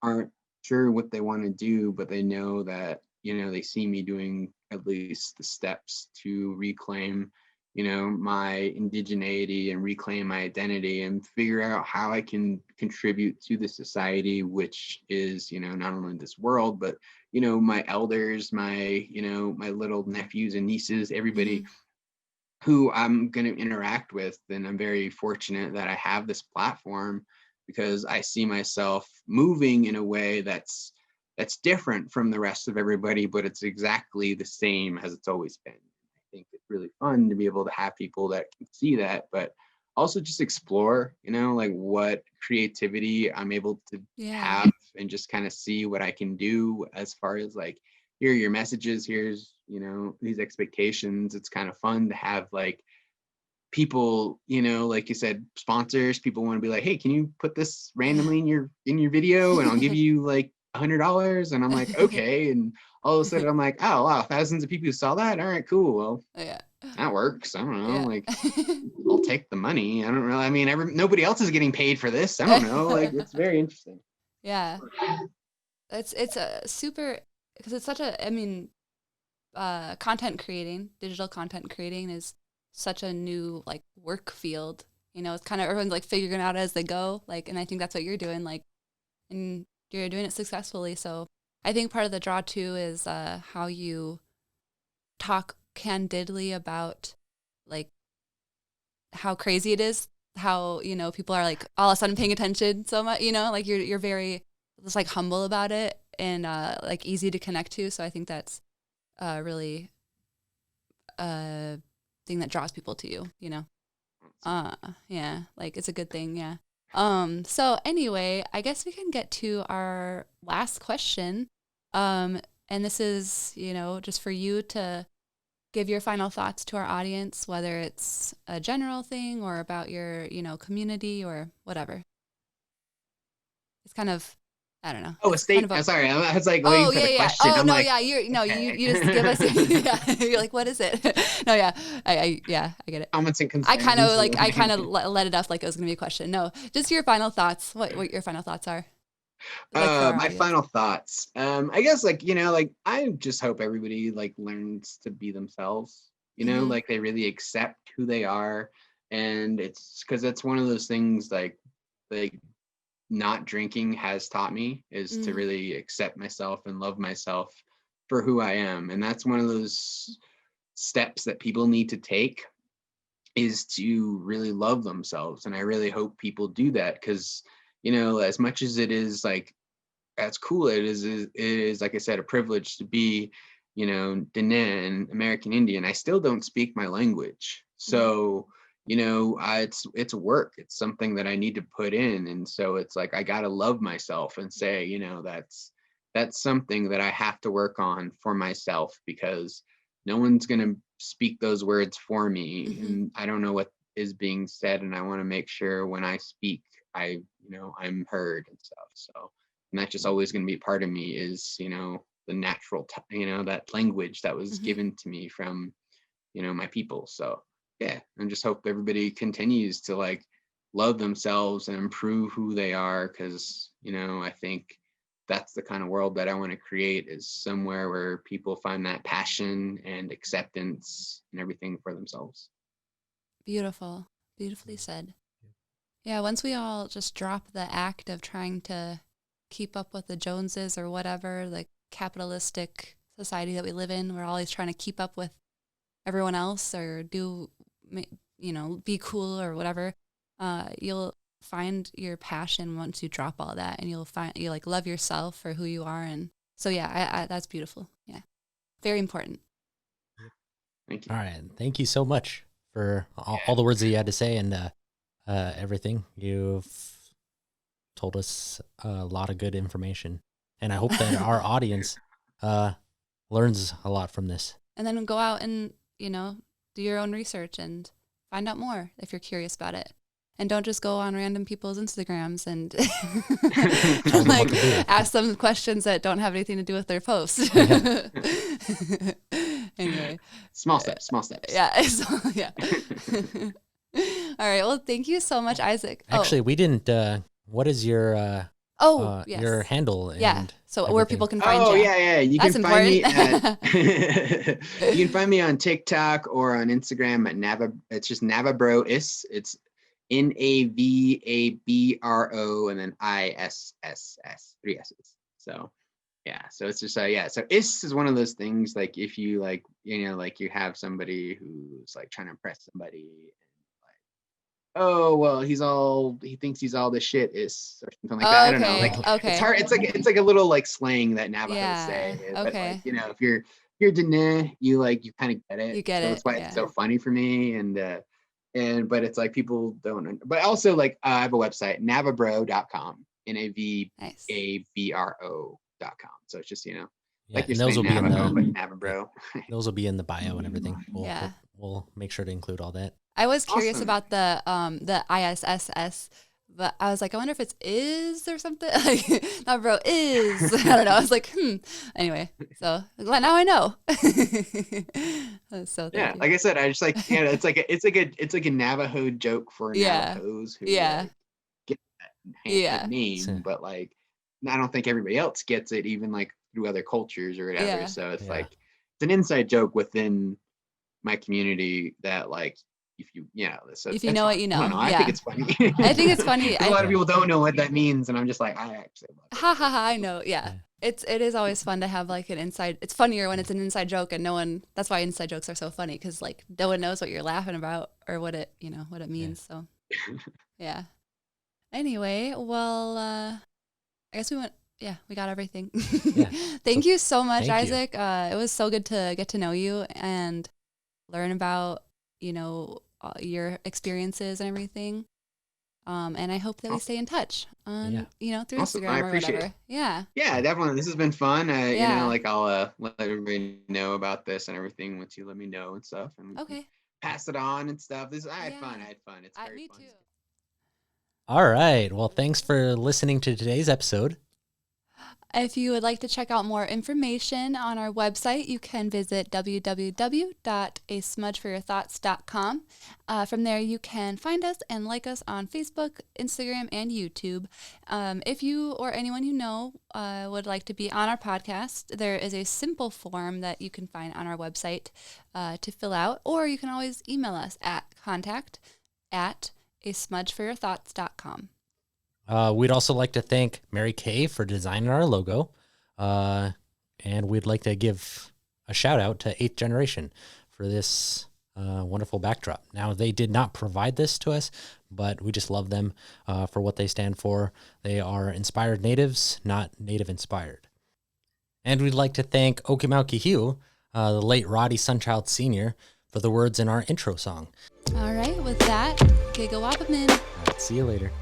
aren't sure what they want to do, but they know that, they see me doing at least the steps to reclaim, my indigeneity and reclaim my identity and figure out how I can contribute to the society, which is, not only this world, but, my elders, my little nephews and nieces, Mm-hmm. everybody who I'm going to interact with. And I'm very fortunate that I have this platform, because I see myself moving in a way that's different from the rest of everybody, but it's exactly the same as it's always been. I think it's really fun to be able to have people that can see that, but also just explore, like what creativity I'm able to Yeah. have, and just kind of see what I can do as far as like, here are your messages, here's, these expectations. It's kind of fun to have like people, like you said, sponsors. People want to be like, hey, can you put this randomly in your video, and I'll give you like $100. And I'm like, okay. And all of a sudden I'm like, oh wow, thousands of people who saw that. All right, cool. Well, Yeah. that works. I don't know. Yeah. Like, I'll take the money. I don't really, I mean, nobody else is getting paid for this. I don't know. Like, it's very interesting. Yeah. It's a super, because it's such a, I mean, digital content creating is such a new like work field. It's kind of everyone's like figuring it out as they go. Like, and I think that's what you're doing. Like, and you're doing it successfully. So I think part of the draw too is how you talk candidly about like how crazy it is. How people are like all of a sudden paying attention so much. Like you're very just like humble about it, and like easy to connect to. So I think that's really a thing that draws people to you. Yeah, like it's a good thing. Yeah. So anyway, I guess we can get to our last question. And this is, just for you to give your final thoughts to our audience, whether it's a general thing or about your, community or whatever. It's kind of, I don't know. Oh, a It's kind state. of a, Sorry, I was like waiting oh for yeah, the yeah. question. Oh I'm no, like, yeah. You just give us. okay. Yeah, you're like, what is it? No, yeah. Yeah, I get it. Comments and I kind of concerns. like I kind of let it off like it was gonna be a question. No, just your final thoughts. What your final thoughts are, like for our My audience. final thoughts. I guess like, like I just hope everybody like learns to be themselves, Mm-hmm. like they really accept who they are. And it's because it's one of those things like not drinking has taught me, is to Mm-hmm. really accept myself and love myself for who I am. And that's one of those steps that people need to take, is to really love themselves. And I really hope people do that, because, as much as it is like, as cool it is, like I said, a privilege to be, Diné, American Indian, I still don't speak my language. Mm-hmm. So, it's work. It's something that I need to put in. And so it's like, I got to love myself and say, that's something that I have to work on for myself, because no one's going to speak those words for me. Mm-hmm. And I don't know what is being said. And I want to make sure when I speak, I'm heard and stuff. So, and that's just always going to be part of me, is the natural that language that was Mm-hmm. given to me from my people. So yeah, and just hope everybody continues to like love themselves and improve who they are, because I think that's the kind of world that I want to create, is somewhere where people find that passion and acceptance and everything for themselves. Beautiful, beautifully said. Yeah, once we all just drop the act of trying to keep up with the Joneses or whatever, like capitalistic society that we live in. We're always trying to keep up with everyone else or be cool or whatever. You'll find your passion once you drop all that, and you like love yourself for who you are. And so, yeah, that's beautiful. Yeah. Very important. Thank you. All right. Thank you so much for all the words that you had to say and everything. You've told us a lot of good information. And I hope that our audience learns a lot from this. And then go out and, do your own research and find out more if you're curious about it. And don't just go on random people's Instagrams and like ask them questions that don't have anything to do with their post. Anyway, small steps. Yeah. Yeah. All right. Well, thank you so much, Isaac. Actually, we didn't. What is your yes. your handle? And yeah. So everything? Where people can find you. Oh yeah. You That's can find me important. you can find me on TikTok or on Instagram at Nava. It's just Navabro-iss. It's Navabro and then ISSS, 3 S's. So yeah, so it's just so is one of those things, like if you like you have somebody who's like trying to impress somebody, and like, oh well, he thinks he's all the shit is, or something like that. I don't know, like okay. it's hard, it's like a little like slang that Navajos say, but okay. like, if you're Dene, you kind of get it. You get so it. That's why it's so funny for me, but it's like people don't. But also, like, I have a website, navabro.com, NAVABRO.com. So it's just like you're those saying, will be in the Navabro. Those will be in the bio and everything. Yeah. We'll make sure to include all that. I was curious Awesome. about the ISSS, but I was like, I wonder if it's is or something. Like, not bro is. I don't know. I was like, Anyway, so now I know. So thank you. Like I said, I just like it's like a Navajo joke for Navajos who like, get that name, but like I don't think everybody else gets it, even like through other cultures or whatever. Yeah. So it's like it's an inside joke within my community that like if you so if you know what you know. I think it's funny. I think it's funny. A lot of people don't know what that means, and I'm just like, I actually love it. Ha ha ha! I know. Yeah. It is always fun to have like an inside. It's funnier when it's an inside joke and no one. That's why inside jokes are so funny, because like no one knows what you're laughing about or what it what it means. So yeah. Anyway, well, I guess we got everything. Thank you so much, Isaac. It was so good to get to know you and learn about your experiences and everything. And I hope that we stay in touch on, through Instagram I or appreciate whatever. it. Yeah. Yeah, definitely. This has been fun. I'll let everybody know about this and everything once you let me know and stuff. And pass it on and stuff. I had fun. It's very me fun. too. All right. Well, thanks for listening to today's episode. If you would like to check out more information on our website, you can visit www.asmudgeforyourthoughts.com. From there, you can find us and like us on Facebook, Instagram, and YouTube. If you or anyone you know would like to be on our podcast, there is a simple form that you can find on our website to fill out, or you can always email us at contact@asmudgeforyourthoughts.com. We'd also like to thank Mary Kay for designing our logo. And we'd like to give a shout out to 8th Generation for this wonderful backdrop. Now, they did not provide this to us, but we just love them for what they stand for. They are inspired natives, not native inspired. And we'd like to thank Okimauki Hugh, the late Roddy Sunchild Sr., for the words in our intro song. All right, with that, Gigawapamin. All right, see you later.